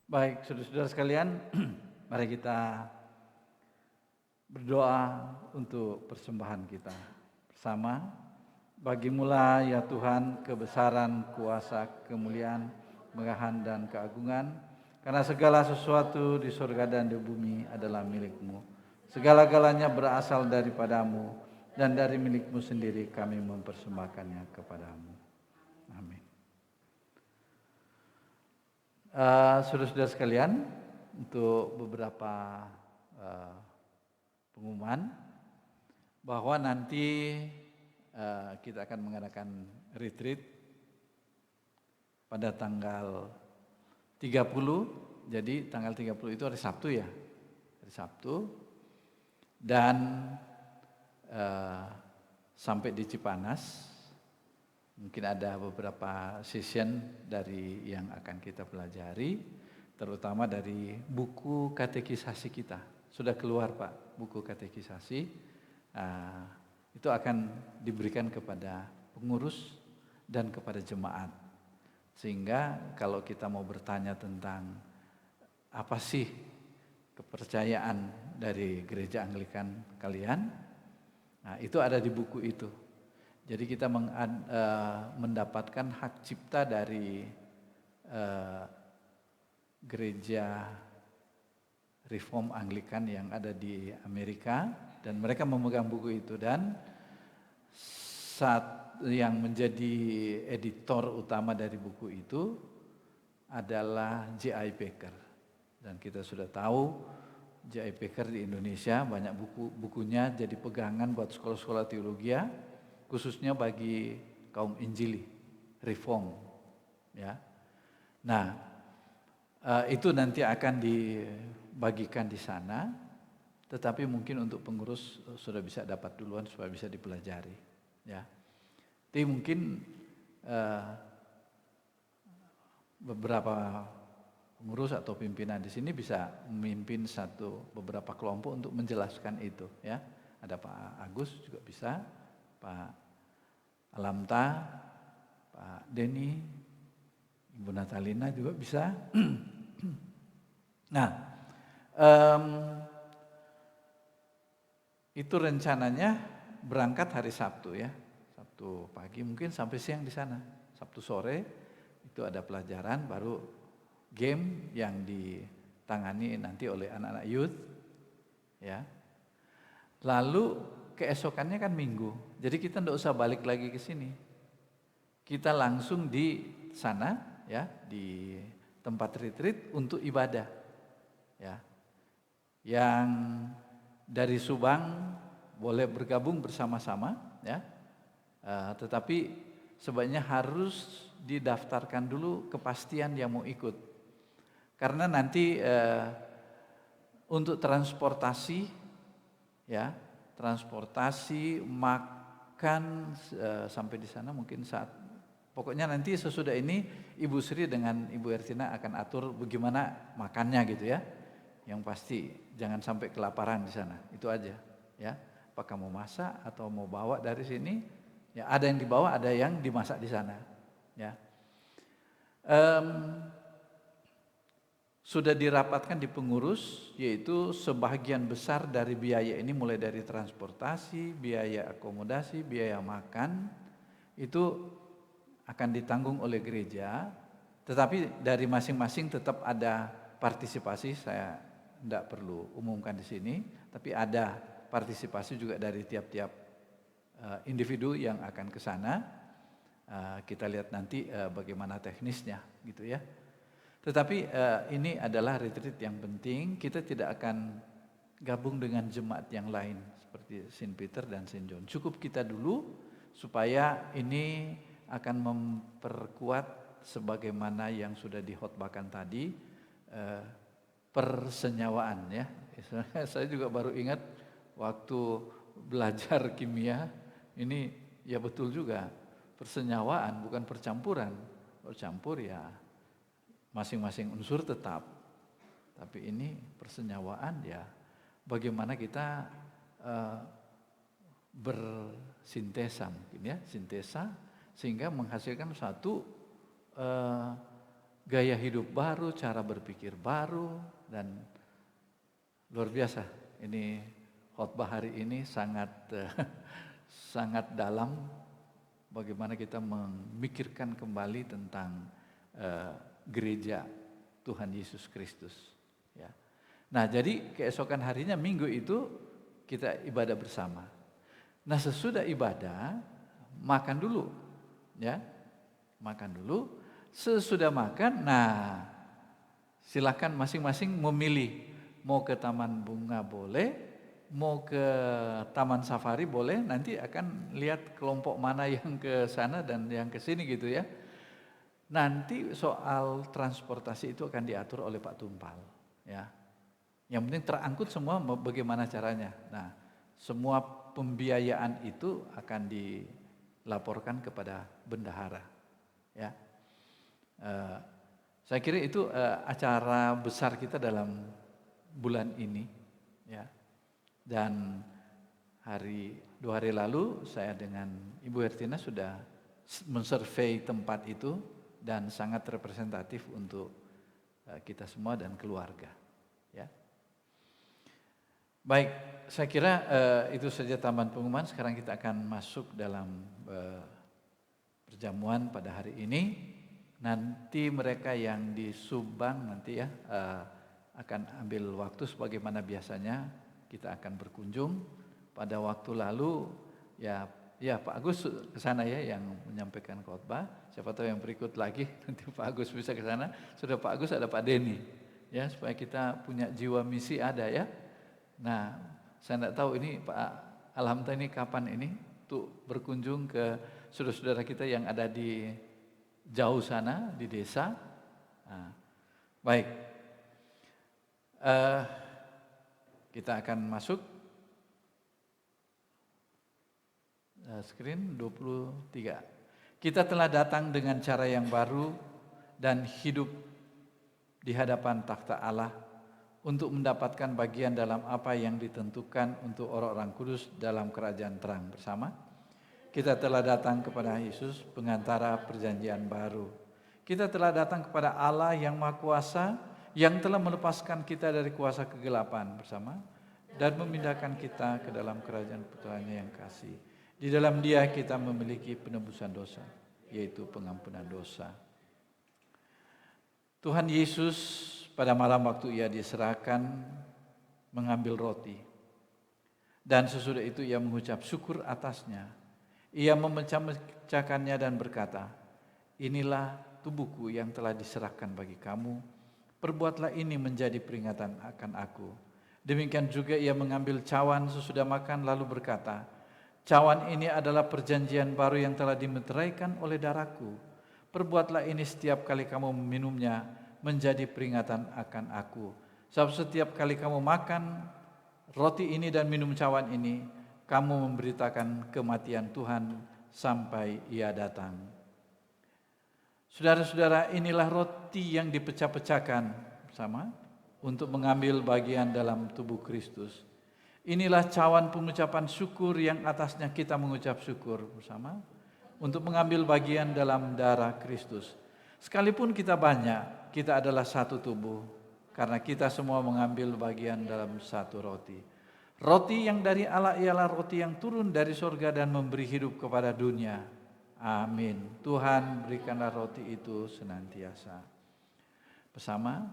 Baik, saudara-saudara sekalian, mari kita berdoa untuk persembahan kita bersama. Bagimulah ya Tuhan kebesaran, kuasa, kemuliaan, kemegahan dan keagungan, karena segala sesuatu di surga dan di bumi adalah milik-Mu. Segala-galanya berasal daripadamu dan dari milik-Mu sendiri kami mempersembahkannya kepadamu. Amin. Saudara-saudara sekalian, untuk beberapa pengumuman bahwa nanti kita akan mengadakan retreat pada tanggal 30, jadi tanggal 30 itu hari Sabtu ya, hari Sabtu, dan sampai di Cipanas. Mungkin ada beberapa session dari yang akan kita pelajari, terutama dari buku katekisasi kita. Sudah keluar Pak, buku katekisasi. Itu akan diberikan kepada pengurus dan kepada jemaat. Sehingga kalau kita mau bertanya tentang apa sih kepercayaan dari gereja Anglikan kalian, nah itu ada di buku itu. Jadi kita mendapatkan hak cipta dari gereja Reform Anglikan yang ada di Amerika, dan mereka memegang buku itu, dan saat yang menjadi editor utama dari buku itu adalah J.I. Packer. Dan kita sudah tahu J.I. Packer di Indonesia banyak bukunya jadi pegangan buat sekolah-sekolah teologi, khususnya bagi kaum Injili, Reform, ya. Nah, itu nanti akan dibagikan di sana, tetapi mungkin untuk pengurus sudah bisa dapat duluan supaya bisa dipelajari, ya. Jadi mungkin beberapa pengurus atau pimpinan di sini bisa memimpin beberapa kelompok untuk menjelaskan itu, ya. Ada Pak Agus juga bisa, Pak Alamta, Pak Denny, Ibu Natalina juga bisa. Nah, itu rencananya berangkat hari Sabtu ya. Sabtu pagi mungkin sampai siang di sana. Sabtu sore itu ada pelajaran, baru game yang ditangani nanti oleh anak-anak youth ya. Lalu keesokannya kan Minggu. Jadi kita tidak usah balik lagi ke sini. Kita langsung di sana ya, di tempat retreat untuk ibadah. Ya. Yang dari Subang boleh bergabung bersama-sama ya. Tetapi sebaiknya harus didaftarkan dulu kepastian yang mau ikut. Karena nanti untuk transportasi ya, transportasi, makan sampai di sana mungkin pokoknya nanti sesudah ini Ibu Sri dengan Ibu Ertina akan atur bagaimana makannya gitu ya. Yang pasti jangan sampai kelaparan di sana, itu aja ya. Apakah mau masak atau mau bawa dari sini? Ya ada yang dibawa, ada yang dimasak di sana ya. Sudah dirapatkan di pengurus, yaitu sebagian besar dari biaya ini mulai dari transportasi, biaya akomodasi, biaya makan itu akan ditanggung oleh gereja, tetapi dari masing-masing tetap ada partisipasi. Saya tidak perlu umumkan di sini, tapi ada partisipasi juga dari tiap-tiap individu yang akan ke sana. Kita lihat nanti bagaimana teknisnya gitu ya. Tetapi ini adalah retreat yang penting. Kita tidak akan gabung dengan jemaat yang lain seperti Saint Peter dan Saint John. Cukup kita dulu supaya ini akan memperkuat sebagaimana yang sudah dikhotbahkan tadi, persenyawaan ya. Saya juga baru ingat waktu belajar kimia, ini ya betul juga, persenyawaan bukan percampuran. Bercampur ya masing-masing unsur tetap, tapi ini persenyawaan ya bagaimana kita bersintesa mungkin ya, sintesa sehingga menghasilkan satu gaya hidup baru, cara berpikir baru, dan luar biasa. Ini khotbah hari ini sangat sangat dalam, bagaimana kita memikirkan kembali tentang gereja Tuhan Yesus Kristus ya. Nah, jadi keesokan harinya Minggu itu kita ibadah bersama. Nah, sesudah ibadah makan dulu ya. Makan dulu. Sesudah makan, nah silakan masing-masing memilih, mau ke taman bunga boleh, mau ke taman safari boleh, nanti akan lihat kelompok mana yang ke sana dan yang ke sini gitu ya. Nanti soal transportasi itu akan diatur oleh Pak Tumpal ya. Yang penting terangkut semua, bagaimana caranya. Nah, semua pembiayaan itu akan dilaporkan kepada bendahara ya. Saya kira itu acara besar kita dalam bulan ini ya. Dan 2 hari lalu saya dengan Ibu Hertina sudah mensurvei tempat itu dan sangat representatif untuk kita semua dan keluarga ya. Baik, saya kira itu saja tambahan pengumuman. Sekarang kita akan masuk dalam perjamuan pada hari ini. Nanti mereka yang di Subang nanti ya akan ambil waktu sebagaimana biasanya kita akan berkunjung. Pada waktu lalu ya Pak Agus ke sana ya yang menyampaikan khotbah. Siapa tahu yang berikut lagi nanti Pak Agus bisa ke sana. Sudah Pak Agus, ada Pak Denny ya, supaya kita punya jiwa misi ada ya. Nah, saya tidak tahu ini Pak Alhamdulillah ini kapan ini untuk berkunjung ke saudara-saudara kita yang ada di jauh sana di desa. Nah, baik, kita akan masuk screen 23. Kita telah datang dengan cara yang baru dan hidup di hadapan takhta Allah untuk mendapatkan bagian dalam apa yang ditentukan untuk orang-orang kudus dalam kerajaan terang bersama. Kita telah datang kepada Yesus, pengantara perjanjian baru. Kita telah datang kepada Allah yang Maha Kuasa, yang telah melepaskan kita dari kuasa kegelapan bersama, dan memindahkan kita ke dalam kerajaan putranya yang kasih. Di dalam Dia kita memiliki penebusan dosa, yaitu pengampunan dosa. Tuhan Yesus pada malam waktu Ia diserahkan mengambil roti. Dan sesudah itu Ia mengucap syukur atasnya. Ia memecah-mecahkannya dan berkata, inilah tubuhku yang telah diserahkan bagi kamu. Perbuatlah ini menjadi peringatan akan aku. Demikian juga Ia mengambil cawan sesudah makan lalu berkata, cawan ini adalah perjanjian baru yang telah dimeteraikan oleh darahku. Perbuatlah ini setiap kali kamu meminumnya menjadi peringatan akan aku. Sebab setiap kali kamu makan roti ini dan minum cawan ini, kamu memberitakan kematian Tuhan sampai Ia datang. Saudara-saudara, inilah roti yang dipecah-pecahkan bersama untuk mengambil bagian dalam tubuh Kristus. Inilah cawan pengucapan syukur yang atasnya kita mengucap syukur bersama untuk mengambil bagian dalam darah Kristus. Sekalipun kita banyak, kita adalah satu tubuh karena kita semua mengambil bagian dalam satu roti. Roti yang dari Allah ialah roti yang turun dari sorga dan memberi hidup kepada dunia. Amin. Tuhan berikanlah roti itu senantiasa. Bersama,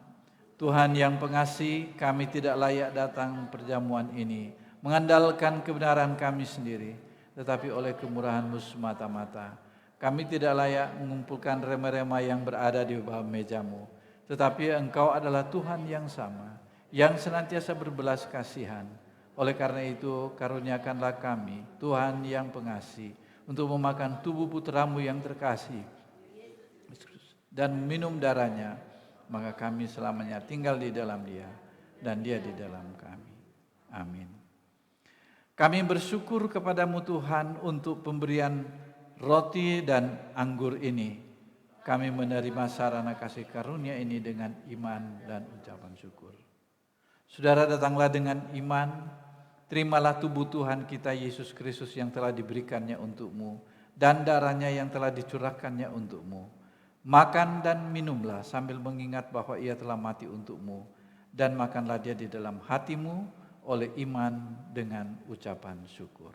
Tuhan yang pengasih, kami tidak layak datang perjamuan ini, mengandalkan kebenaran kami sendiri, tetapi oleh kemurahan-Mu semata-mata. Kami tidak layak mengumpulkan remah-remah yang berada di bawah meja-Mu, tetapi Engkau adalah Tuhan yang sama, yang senantiasa berbelas kasihan. Oleh karena itu, karuniakanlah kami, Tuhan yang pengasih, untuk memakan tubuh putra-Mu yang terkasih dan minum darahnya, maka kami selamanya tinggal di dalam Dia dan Dia di dalam kami. Amin. Kami bersyukur kepadamu Tuhan untuk pemberian roti dan anggur ini. Kami menerima sarana kasih karunia ini dengan iman dan ucapan syukur. Saudara, datanglah dengan iman, terimalah tubuh Tuhan kita Yesus Kristus yang telah diberikannya untukmu dan darahnya yang telah dicurahkannya untukmu. Makan dan minumlah sambil mengingat bahwa Ia telah mati untukmu, dan makanlah Dia di dalam hatimu oleh iman dengan ucapan syukur.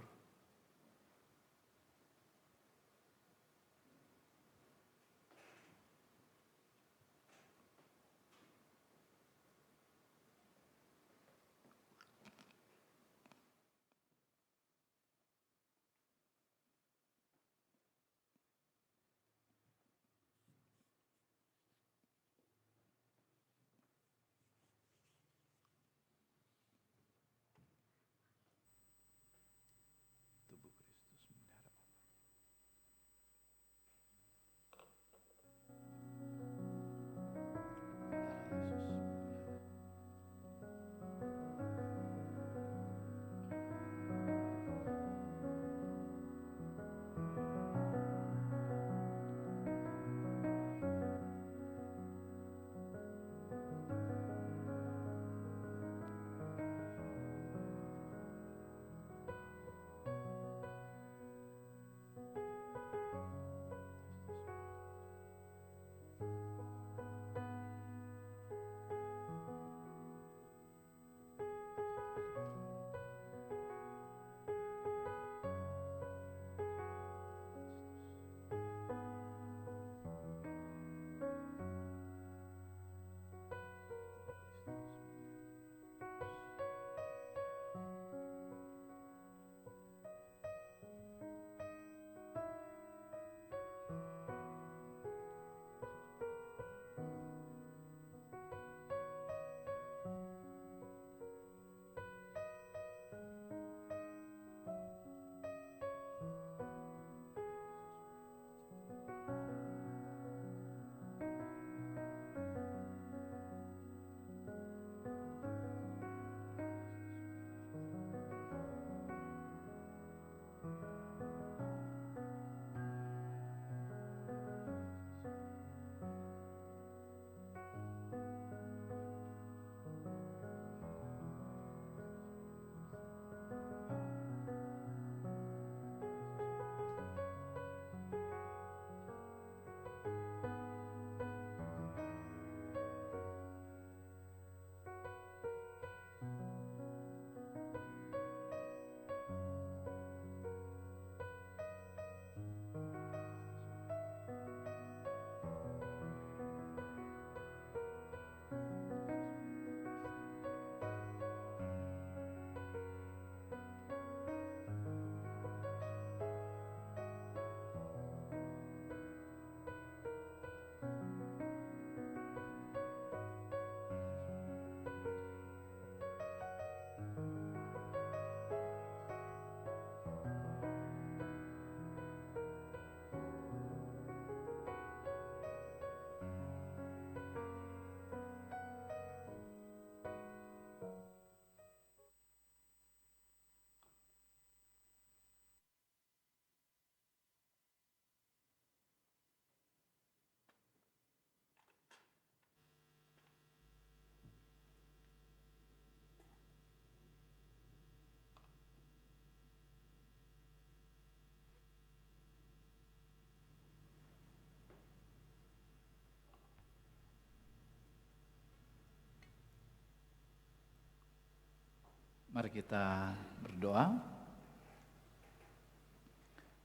Mari kita berdoa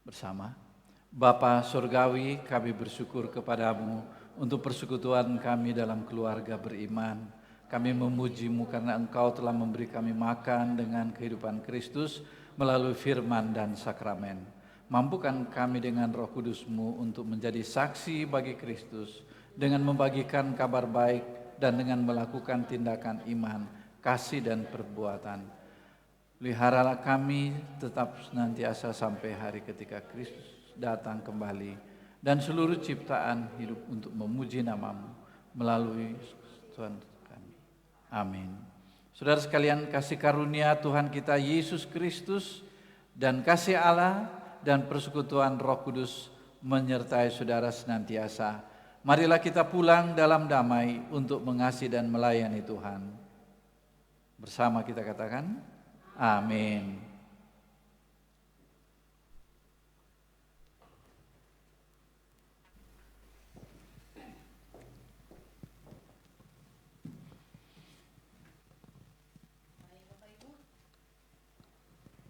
bersama. Bapa Surgawi, kami bersyukur kepadamu untuk persekutuan kami dalam keluarga beriman. Kami memuji-Mu karena Engkau telah memberi kami makan dengan kehidupan Kristus melalui firman dan sakramen. Mampukan kami dengan Roh Kudus-Mu untuk menjadi saksi bagi Kristus dengan membagikan kabar baik dan dengan melakukan tindakan iman, kasih dan perbuatan. Peliharalah kami tetap senantiasa sampai hari ketika Kristus datang kembali dan seluruh ciptaan hidup untuk memuji nama-Mu melalui Tuhan kami. Amin. Saudara sekalian, kasih karunia Tuhan kita Yesus Kristus dan kasih Allah dan persekutuan Roh Kudus menyertai saudara senantiasa. Marilah kita pulang dalam damai untuk mengasihi dan melayani Tuhan. Bersama kita katakan, amin.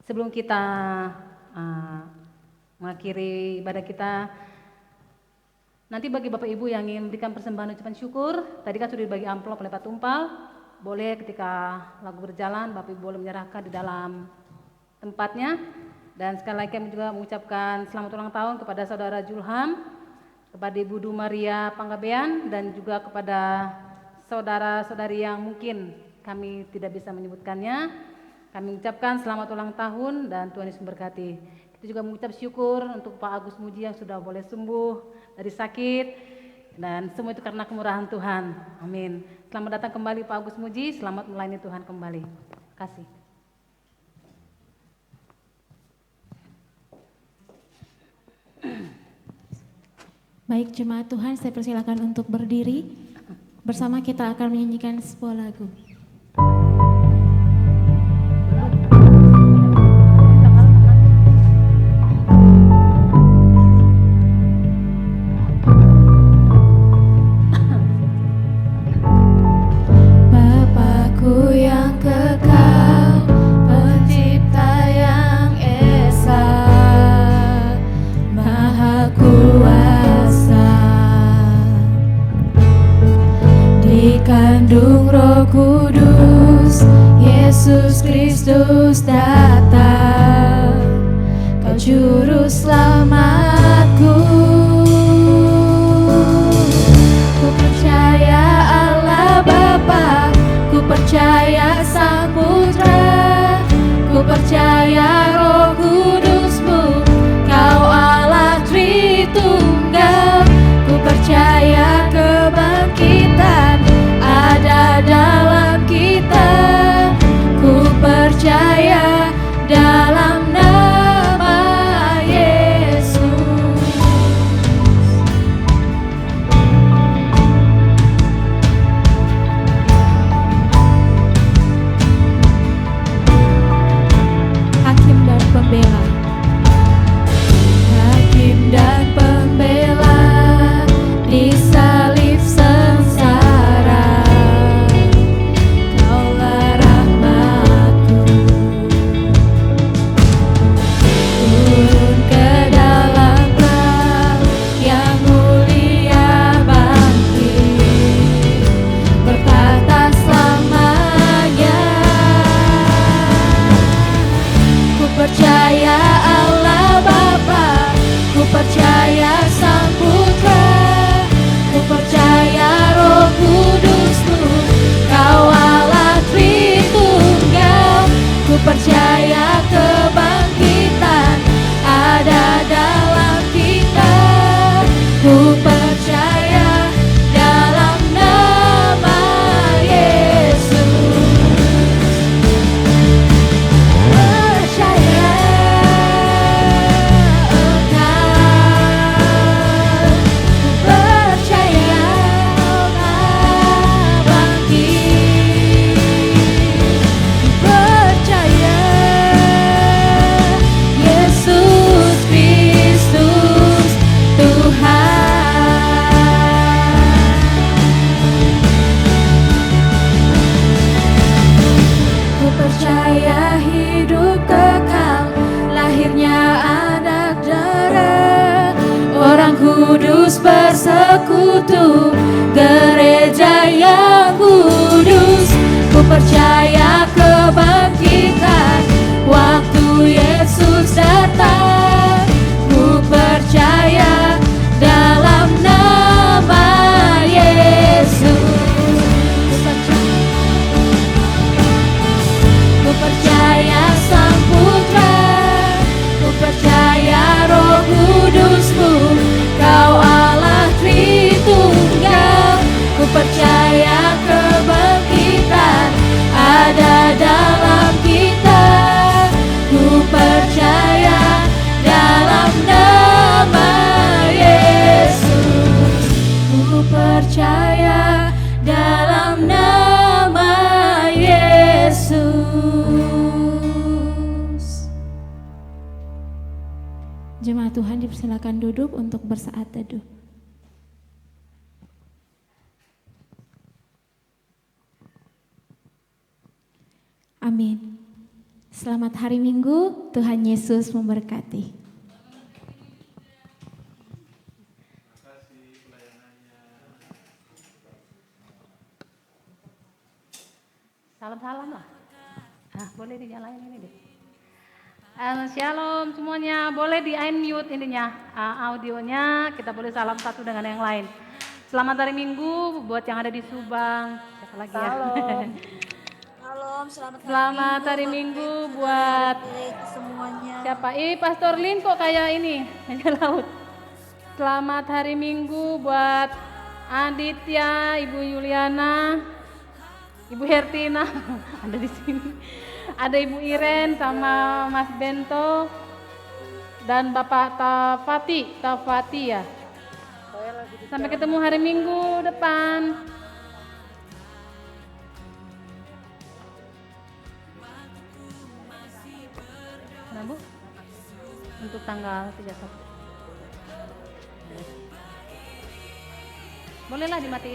Sebelum kita mengakhiri ibadah kita, nanti bagi Bapak Ibu yang ingin memberikan persembahan ucapan syukur, tadi kan sudah dibagi amplop oleh Pak Tumpal. Boleh ketika lagu berjalan, Bapak Ibu boleh menyerahkan di dalam tempatnya. Dan sekali lagi kami juga mengucapkan selamat ulang tahun kepada Saudara Julham, kepada Ibu Du Maria Panggabean, dan juga kepada saudara-saudari yang mungkin kami tidak bisa menyebutkannya. Kami mengucapkan selamat ulang tahun dan Tuhan Yesus memberkati. Kita juga mengucap syukur untuk Pak Agus Muji yang sudah boleh sembuh dari sakit. Dan semua itu karena kemurahan Tuhan. Amin. Selamat datang kembali Pak Agus Muji, selamat melayani Tuhan kembali. Terima kasih. Baik jemaat Tuhan, saya persilakan untuk berdiri. Bersama kita akan menyanyikan sebuah lagu. Kandung Roh Kudus, Yesus Kristus datang, Kau Juru Selamatku. Ku percaya Allah Bapa, ku percaya Sang Putra, ku percaya Roh Kudus-Mu, Kau Allah Tritunggal. Ku percaya kebangkitan ada dalam kita, ku percaya dalam nama Yesus. kudus bersekutu, gereja yang kudus. Ku percaya kebangkitan waktu Yesus datang. Ku percaya dalam nama Yesus. Ku percaya Sang Putra, ku percaya Roh Kudus-Mu, Kau Allah Tritunggal. Ku percaya kebangkitan ada dalam kita. Ku percaya dalam nama Yesus. Ku percaya dalam nama Yesus. Jemaat Tuhan dipersilakan duduk untuk bersaat teduh. Amin. Selamat hari Minggu, Tuhan Yesus memberkati. Salam-salam lah. Boleh dinyalain ini deh. Shalom semuanya, boleh di unmute ininya, audionya, kita boleh salam satu dengan yang lain. Selamat hari Minggu buat yang ada di Subang. Siapa lagi ya? Salam, Selamat hari Minggu buat semuanya. siapa? Pastor Lin kok kayak ini, meja laut. Selamat hari Minggu buat Aditya, Ibu Yuliana, Ibu Hertina, ada di sini. Ada Ibu Iren sama Mas Bento dan Bapak Tafati ya. Sampai ketemu hari Minggu depan. Nah, Bu, untuk tanggal 31. Bolehlah dimatiin.